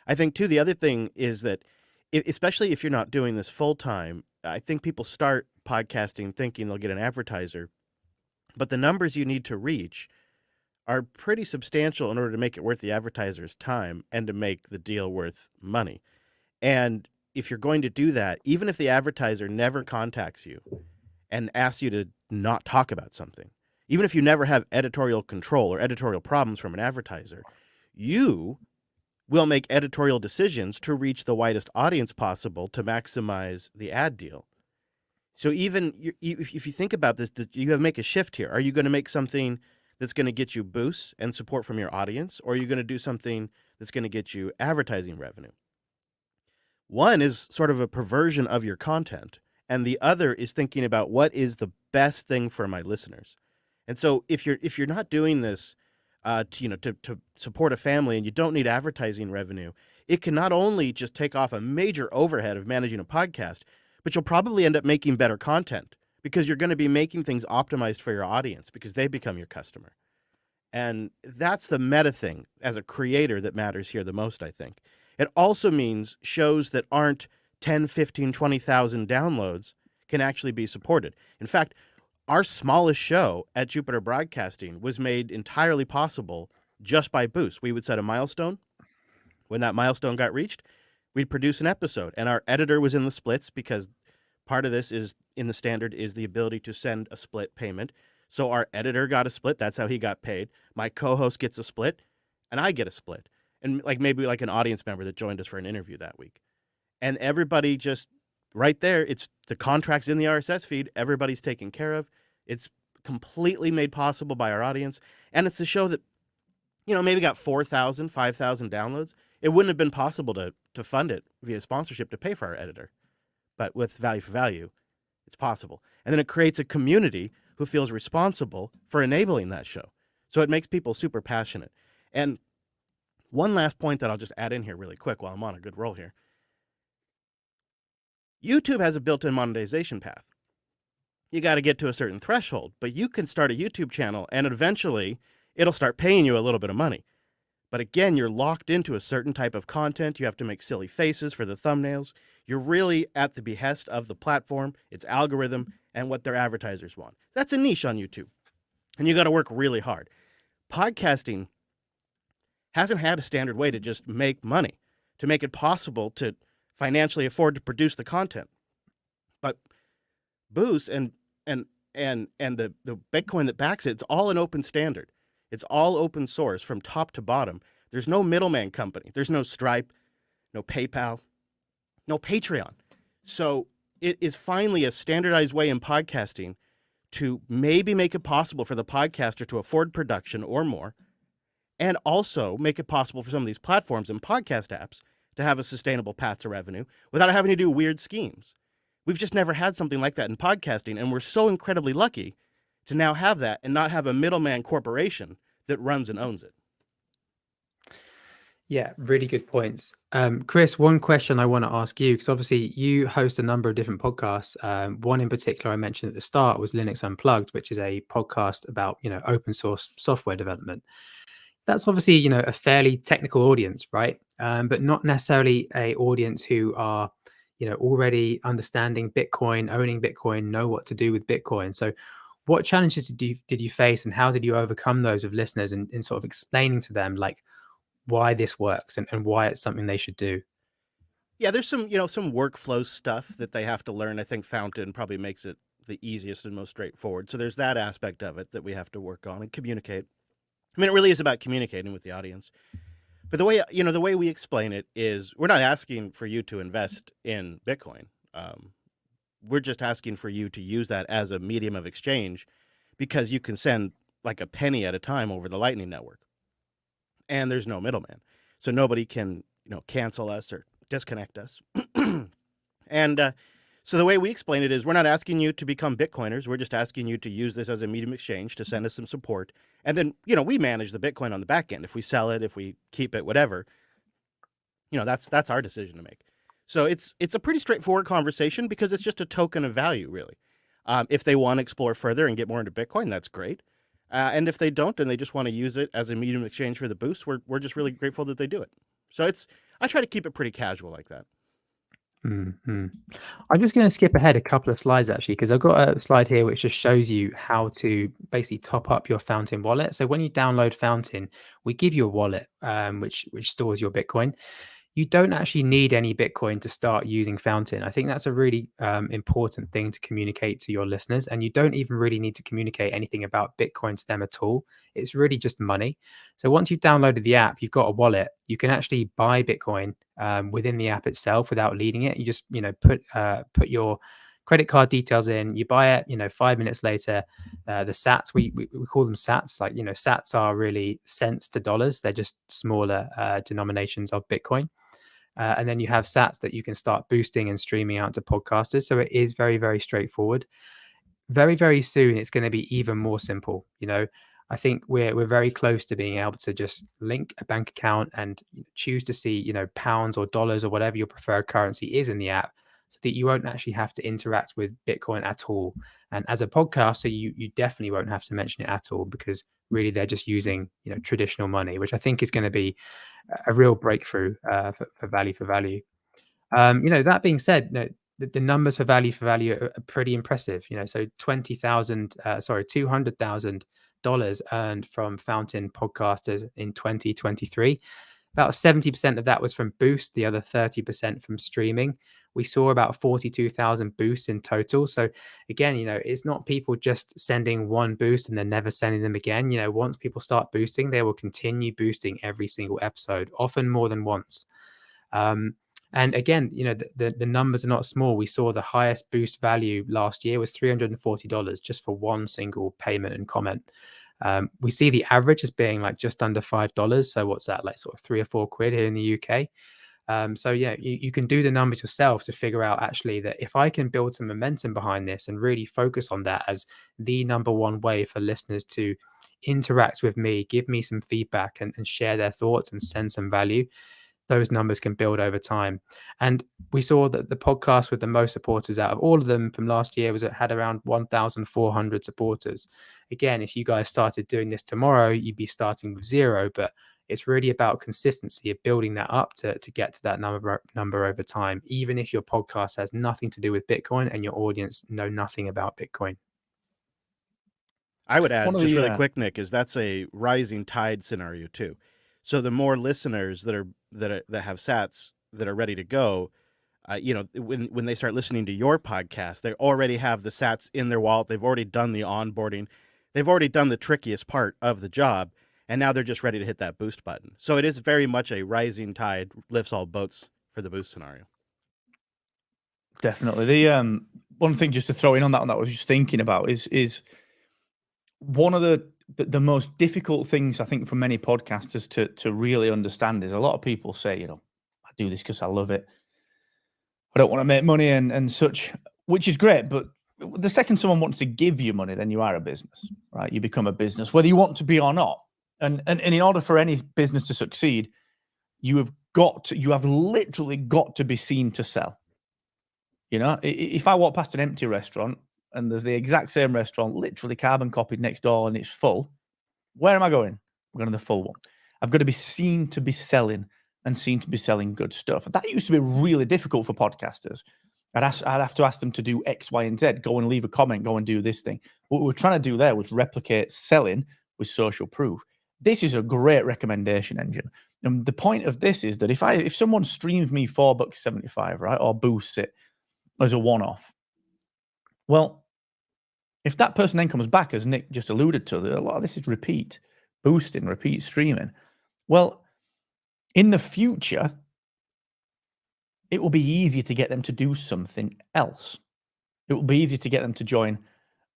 I think too, the other thing is that especially if you're not doing this full time, I think people start podcasting thinking they'll get an advertiser, but the numbers you need to reach are pretty substantial in order to make it worth the advertiser's time and to make the deal worth money. And if you're going to do that, even if the advertiser never contacts you and asks you to not talk about something, even if you never have editorial control or editorial problems from an advertiser, you will make editorial decisions to reach the widest audience possible to maximize the ad deal. So even if you think about this, you have to make a shift here. Are you going to make something that's going to get you boosts and support from your audience, or are you going to do something that's going to get you advertising revenue? One is sort of a perversion of your content, and the other is thinking about what is the best thing for my listeners. And so if you're not doing this to support a family and you don't need advertising revenue, it can not only just take off a major overhead of managing a podcast, but you'll probably end up making better content because you're going to be making things optimized for your audience because they become your customer. And that's the meta thing as a creator that matters here the most, I think. It also means shows that aren't 10, 15, 20,000 downloads can actually be supported. In fact, our smallest show at Jupiter Broadcasting was made entirely possible just by boosts. We would set a milestone. When that milestone got reached, we'd produce an episode. And our editor was in the splits because part of this is in the standard is the ability to send a split payment. So our editor got a split. That's how he got paid. My co-host gets a split, and I get a split. And maybe an audience member that joined us for an interview that week. And everybody just right there, it's the contracts in the RSS feed. Everybody's taken care of. It's completely made possible by our audience. And it's a show that maybe got 4,000, 5,000 downloads, it wouldn't have been possible to fund it via sponsorship to pay for our editor. But with value for value, it's possible. And then it creates a community who feels responsible for enabling that show. So it makes people super passionate. And one last point that I'll just add in here really quick while I'm on a good roll here. YouTube has a built-in monetization path. You got to get to a certain threshold, but you can start a YouTube channel and eventually it'll start paying you a little bit of money. But again, you're locked into a certain type of content. You have to make silly faces for the thumbnails. You're really at the behest of the platform, its algorithm, and what their advertisers want. That's a niche on YouTube. And you got to work really hard. Podcasting hasn't had a standard way to just make money, to make it possible to financially afford to produce the content. But Boost and the Bitcoin that backs it, it's all an open standard. It's all open source from top to bottom. There's no middleman company. There's no Stripe, no PayPal, no Patreon. So it is finally a standardized way in podcasting to maybe make it possible for the podcaster to afford production or more, and also make it possible for some of these platforms and podcast apps to have a sustainable path to revenue without having to do weird schemes. We've just never had something like that in podcasting, and we're so incredibly lucky to now have that and not have a middleman corporation that runs and owns it. Yeah, really good points. Chris, one question I want to ask you, because obviously you host a number of different podcasts. One in particular I mentioned at the start was Linux Unplugged, which is a podcast about, open source software development. That's obviously, a fairly technical audience, right? But not necessarily a audience who are, already understanding Bitcoin, owning Bitcoin, know what to do with Bitcoin. So what challenges did you face, and how did you overcome those of listeners in sort of explaining to them like why this works and why it's something they should do? Yeah, there's some workflow stuff that they have to learn. I think Fountain probably makes it the easiest and most straightforward. So there's that aspect of it that we have to work on and communicate. I mean, it really is about communicating with the audience. But the way we explain it is we're not asking for you to invest in Bitcoin. We're just asking for you to use that as a medium of exchange because you can send like a penny at a time over the Lightning Network. And there's no middleman. So nobody can, cancel us or disconnect us. And so the way we explain it is we're not asking you to become Bitcoiners. We're just asking you to use this as a medium exchange to send us some support. And then, we manage the Bitcoin on the back end. If we sell it, if we keep it, whatever, that's our decision to make. So it's a pretty straightforward conversation because it's just a token of value, really. If they want to explore further and get more into Bitcoin, that's great. And if they don't and they just want to use it as a medium of exchange for the boost, we're just really grateful that they do it. So I try to keep it pretty casual like that. Mm-hmm. I'm just going to skip ahead a couple of slides actually, because I've got a slide here which just shows you how to basically top up your Fountain wallet. So when you download Fountain, we give you a wallet which stores your Bitcoin. You don't actually need any Bitcoin to start using Fountain. I think that's a really important thing to communicate to your listeners. And you don't even really need to communicate anything about Bitcoin to them at all. It's really just money. So once you've downloaded the app, you've got a wallet, you can actually buy Bitcoin within the app itself without needing it. You just, put your credit card details in, you buy it, 5 minutes later, the sats, we call them sats, like, sats are really cents to dollars. They're just smaller denominations of Bitcoin. And then you have sats that you can start boosting and streaming out to podcasters. So it is very, very straightforward. Very, very soon, it's going to be even more simple. I think we're very close to being able to just link a bank account and choose to see, pounds or dollars or whatever your preferred currency is in the app, so that you won't actually have to interact with Bitcoin at all. And as a podcaster, you definitely won't have to mention it at all, because really they're just using, traditional money, which I think is going to be a real breakthrough for value. That being said, the numbers for value are pretty impressive. So $200,000 earned from Fountain podcasters in 2023. About 70% of that was from boost, the other 30% from streaming. We saw about 42,000 boosts in total. So again, it's not people just sending one boost and then never sending them again. Once people start boosting, they will continue boosting every single episode, often more than once. And again, the numbers are not small. We saw the highest boost value last year was $340 just for one single payment and comment. We see the average as being like just under $5. So what's that, like sort of £3 or £4 here in the UK? So yeah, you can do the numbers yourself to figure out actually that if I can build some momentum behind this and really focus on that as the number one way for listeners to interact with me, give me some feedback and share their thoughts and send some value, those numbers can build over time. And we saw that the podcast with the most supporters out of all of them from last year had around 1,400 supporters. Again, if you guys started doing this tomorrow, you'd be starting with 0, but it's really about consistency of building that up to get to that number over time, even if your podcast has nothing to do with Bitcoin and your audience know nothing about Bitcoin. I would add really quick, Nick, is that's a rising tide scenario too. So the more listeners that have sats that are ready to go, when they start listening to your podcast, they already have the sats in their wallet. They've already done the onboarding. They've already done the trickiest part of the job. And now they're just ready to hit that boost button. So it is very much a rising tide lifts all boats for the boost scenario. Definitely. The one thing just to throw in on that one that I was just thinking about is one of the most difficult things I think for many podcasters to really understand is a lot of people say, I do this because I love it. I don't want to make money and such, which is great. But the second someone wants to give you money, then you are a business, right? You become a business, whether you want to be or not. And in order for any business to succeed, you have literally got to be seen to sell. If I walk past an empty restaurant and there's the exact same restaurant, literally carbon copied next door, and it's full, where am I going? I'm going to the full one. I've got to be seen to be selling and seen to be selling good stuff. That used to be really difficult for podcasters. I'd have to ask them to do X, Y, and Z, go and leave a comment, go and do this thing. What we were trying to do there was replicate selling with social proof. This is a great recommendation engine. And the point of this is that if someone streams me $4.75, right, or boosts it as a one-off, well, if that person then comes back, as Nick just alluded to, a lot of this is repeat boosting, repeat streaming. Well, in the future, it will be easier to get them to do something else. It will be easier to get them to join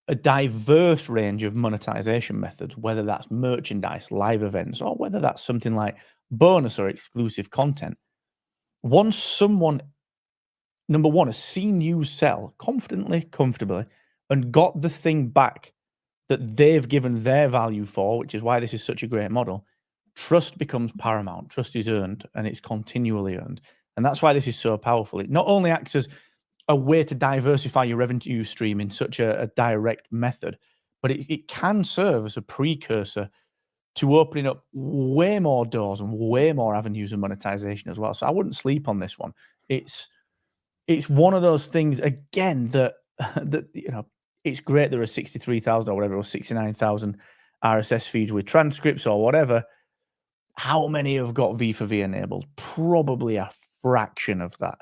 a diverse range of monetization methods, whether that's merchandise, live events, or whether that's something like bonus or exclusive content. Once someone, number one, has seen you sell confidently, comfortably, and got the thing back that they've given their value for, which is why this is such a great model, trust becomes paramount. Trust is earned, and it's continually earned. And that's why this is so powerful. It not only acts as a way to diversify your revenue stream in such a direct method, but it can serve as a precursor to opening up way more doors and way more avenues of monetization as well. So I wouldn't sleep on this one. It's one of those things, again, that it's great there are 63,000 or whatever, or 69,000 RSS feeds with transcripts or whatever. How many have got V4V enabled? Probably a fraction of that.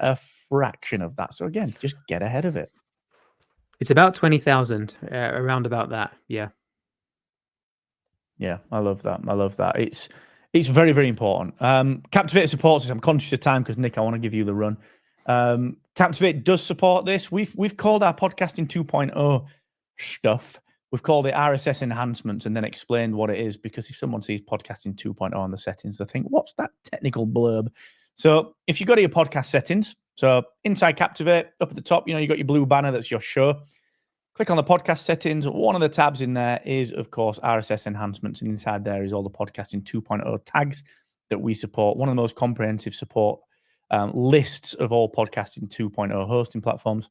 So again, just get ahead of it. It's about 20,000, around about that. Yeah. Yeah, I love that. It's very, very important. Captivate supports this. I'm conscious of time because Nick, I want to give you the run. Captivate does support this. We've called our podcasting 2.0 stuff. We've called it RSS enhancements and then explained what it is, because if someone sees podcasting 2.0 on the settings, they think, what's that technical blurb? So if you go to your podcast settings, so inside Captivate, up at the top, you got your blue banner, that's your show. Click on the podcast settings. One of the tabs in there is, of course, RSS enhancements. And inside there is all the podcasting 2.0 tags that we support. One of the most comprehensive support lists of all podcasting 2.0 hosting platforms.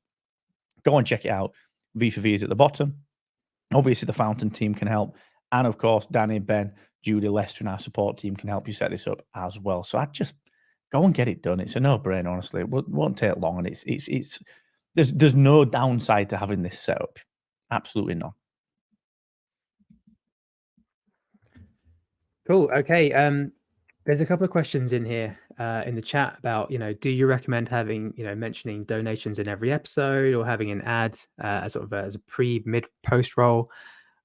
Go and check it out. V4V is at the bottom. Obviously, the Fountain team can help. And of course, Danny, Ben, Judy, Lester, and our support team can help you set this up as well. So I'd just go and get it done. It's a no-brainer, honestly. It won't take long, and it's there's no downside to having this set up. Absolutely none. Cool. Okay. There's a couple of questions in here in the chat about, do you recommend having, mentioning donations in every episode, or having an ad as a pre, mid, post roll?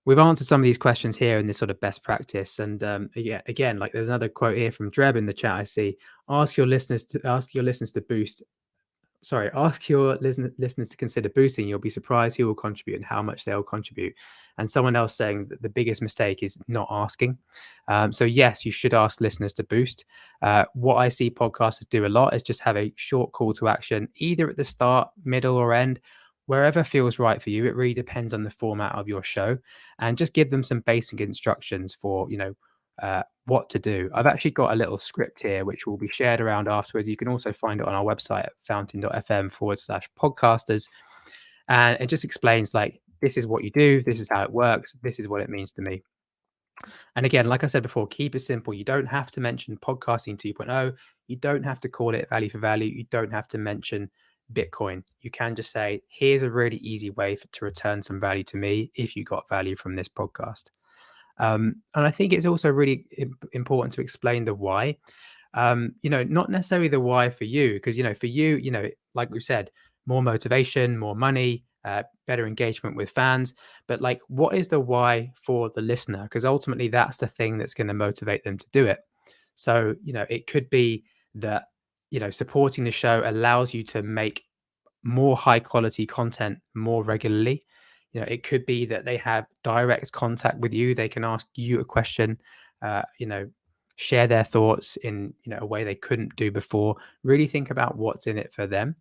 We've answered some of these questions here in this sort of best practice. And again, like there's another quote here from Dreb in the chat. I see, ask your listeners to boost ask your listeners to consider boosting. You'll be surprised who will contribute and how much they'll contribute. And someone else saying that the biggest mistake is not asking. So yes, you should ask listeners to boost. What I see podcasters do a lot is just have a short call to action, either at the start, middle, or end, wherever feels right for you. It really depends on the format of your show, and just give them some basic instructions for, what to do. I've actually got a little script here, which will be shared around afterwards. You can also find it on our website at fountain.fm/podcasters. And it just explains, like, this is what you do, this is how it works, this is what it means to me. And again, like I said before, keep it simple. You don't have to mention podcasting 2.0. You don't have to call it value for value. You don't have to mention Bitcoin. You can just say, here's a really easy way to return some value to me if you got value from this podcast. And I think it's also really important to explain the why. Not necessarily the why for you, because, for you, like we said, more motivation, more money, better engagement with fans. But like, what is the why for the listener? Because ultimately that's the thing that's going to motivate them to do it. So, it could be that, supporting the show allows you to make more high quality content more regularly. It could be that they have direct contact with you. They can ask you a question, share their thoughts in, a way they couldn't do before. Really think about what's in it for them.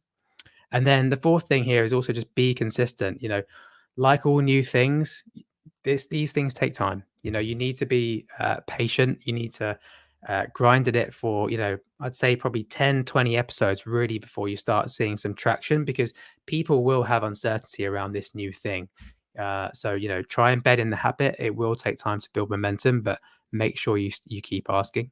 And then the fourth thing here is also just be consistent. Like all new things, these things take time. You need to be patient. You need to grind at it for, I'd say probably 10, 20 episodes really before you start seeing some traction, because people will have uncertainty around this new thing. So, try and embed in the habit. It will take time to build momentum, but make sure you keep asking.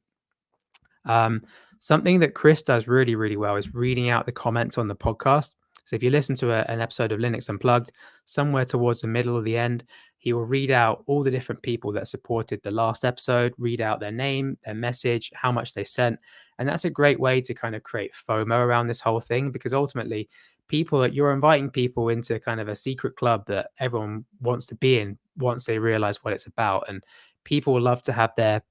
Something that Chris does really, really well is reading out the comments on the podcast. So if you listen to an episode of Linux Unplugged, somewhere towards the middle or the end, he will read out all the different people that supported the last episode, read out their name, their message, how much they sent. And that's a great way to kind of create FOMO around this whole thing, because ultimately you're inviting people into kind of a secret club that everyone wants to be in once they realize what it's about. And people love to have their,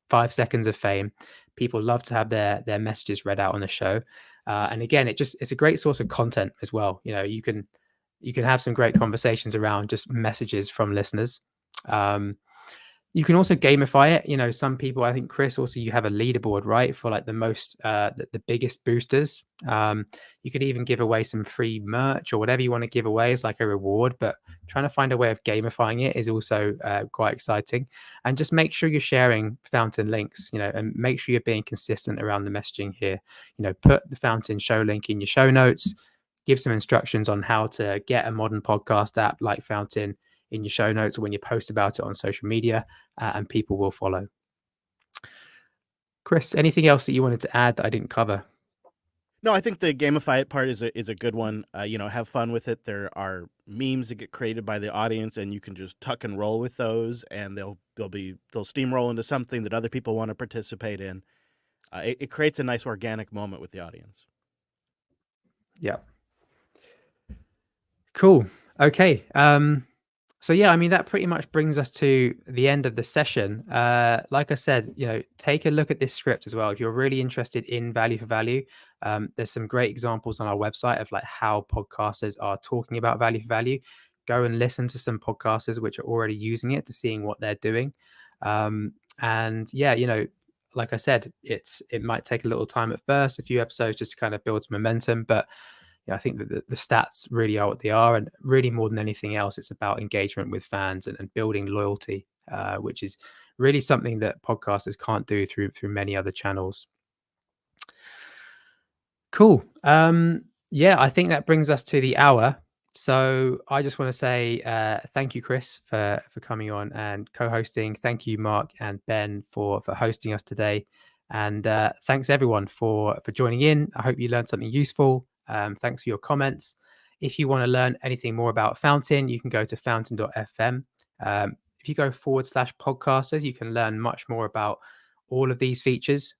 5 seconds of fame. People love to have their messages read out on the show. And again, it's a great source of content as well. You can have some great conversations around just messages from listeners. You can also gamify it. Some people, I think, Chris, also you have a leaderboard, right, for like the most, the biggest boosters. You could even give away some free merch or whatever you want to give away as like a reward, but trying to find a way of gamifying it is also quite exciting. And just make sure you're sharing Fountain links, and make sure you're being consistent around the messaging here. Put the Fountain show link in your show notes, give some instructions on how to get a modern podcast app like Fountain in your show notes or when you post about it on social media, and people will follow. Chris, anything else that you wanted to add that I didn't cover? No, I think the gamify it part is a good one. Have fun with it. There are memes that get created by the audience, and you can just tuck and roll with those, and they'll steamroll into something that other people want to participate in. It creates a nice organic moment with the audience. Yeah. Cool. Okay. So yeah, I mean, that pretty much brings us to the end of the session. Like I said, take a look at this script as well. If you're really interested in value for value, there's some great examples on our website of like how podcasters are talking about value for value. Go and listen to some podcasters which are already using it, to seeing what they're doing. And yeah, like I said, it might take a little time at first, a few episodes, just to kind of build some momentum, but I think that the stats really are what they are, and really more than anything else, it's about engagement with fans and building loyalty, which is really something that podcasters can't do through many other channels. Cool. Yeah, I think that brings us to the hour. So I just want to say thank you, Chris, for coming on and co-hosting. Thank you, Mark and Ben, for hosting us today. And thanks everyone for joining in. I hope you learned something useful. Thanks for your comments. If you want to learn anything more about Fountain, you can go to fountain.fm. If you go /podcasters, you can learn much more about all of these features.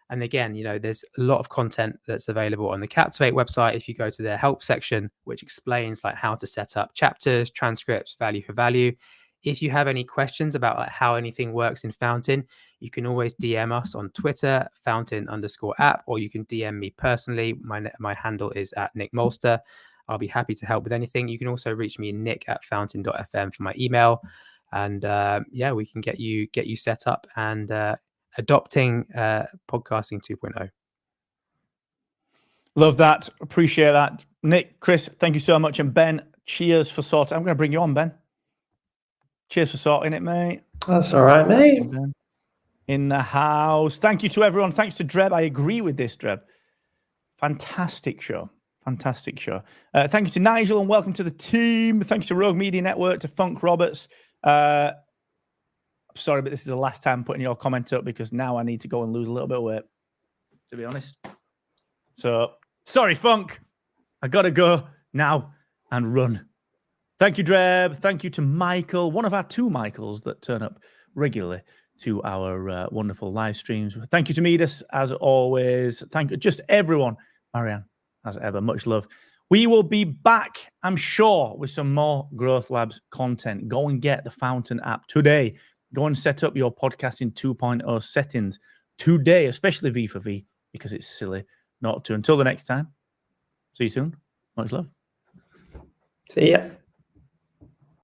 And again, there's a lot of content that's available on the Captivate website. If you go to their help section, which explains like how to set up chapters, transcripts, value for value. If you have any questions about like how anything works in Fountain, You can always DM us on Twitter, fountain_app, or you can DM me personally. My handle is at Nick Malster. I'll be happy to help with anything. You can also reach me, nick@fountain.fm, for my email. And we can get you set up and adopting podcasting 2.0. Love that. Appreciate that. Nick, Chris, thank you so much. And Ben, cheers for sorting. I'm going to bring you on, Ben. Cheers for sorting it, mate. That's all right, mate. Ben in the house. Thank you to everyone. Thanks to Dreb. I agree with this, Dreb. Fantastic show. Fantastic show. Thank you to Nigel and welcome to the team. Thank you to Rogue Media Network, to Funk Roberts. I'm sorry, but this is the last time putting your comment up because now I need to go and lose a little bit of weight, to be honest. So, sorry, Funk. I got to go now and run. Thank you, Dreb. Thank you to Michael, one of our 2 Michaels that turn up regularly to our wonderful live streams. Thank you to Midas, as always. Thank you, just everyone. Marianne, as ever, much love. We will be back, I'm sure, with some more Growth Labs content. Go and get the Fountain app today. Go and set up your podcasting 2.0 settings today, especially V for V, because it's silly not to. Until the next time, see you soon. Much love. See ya.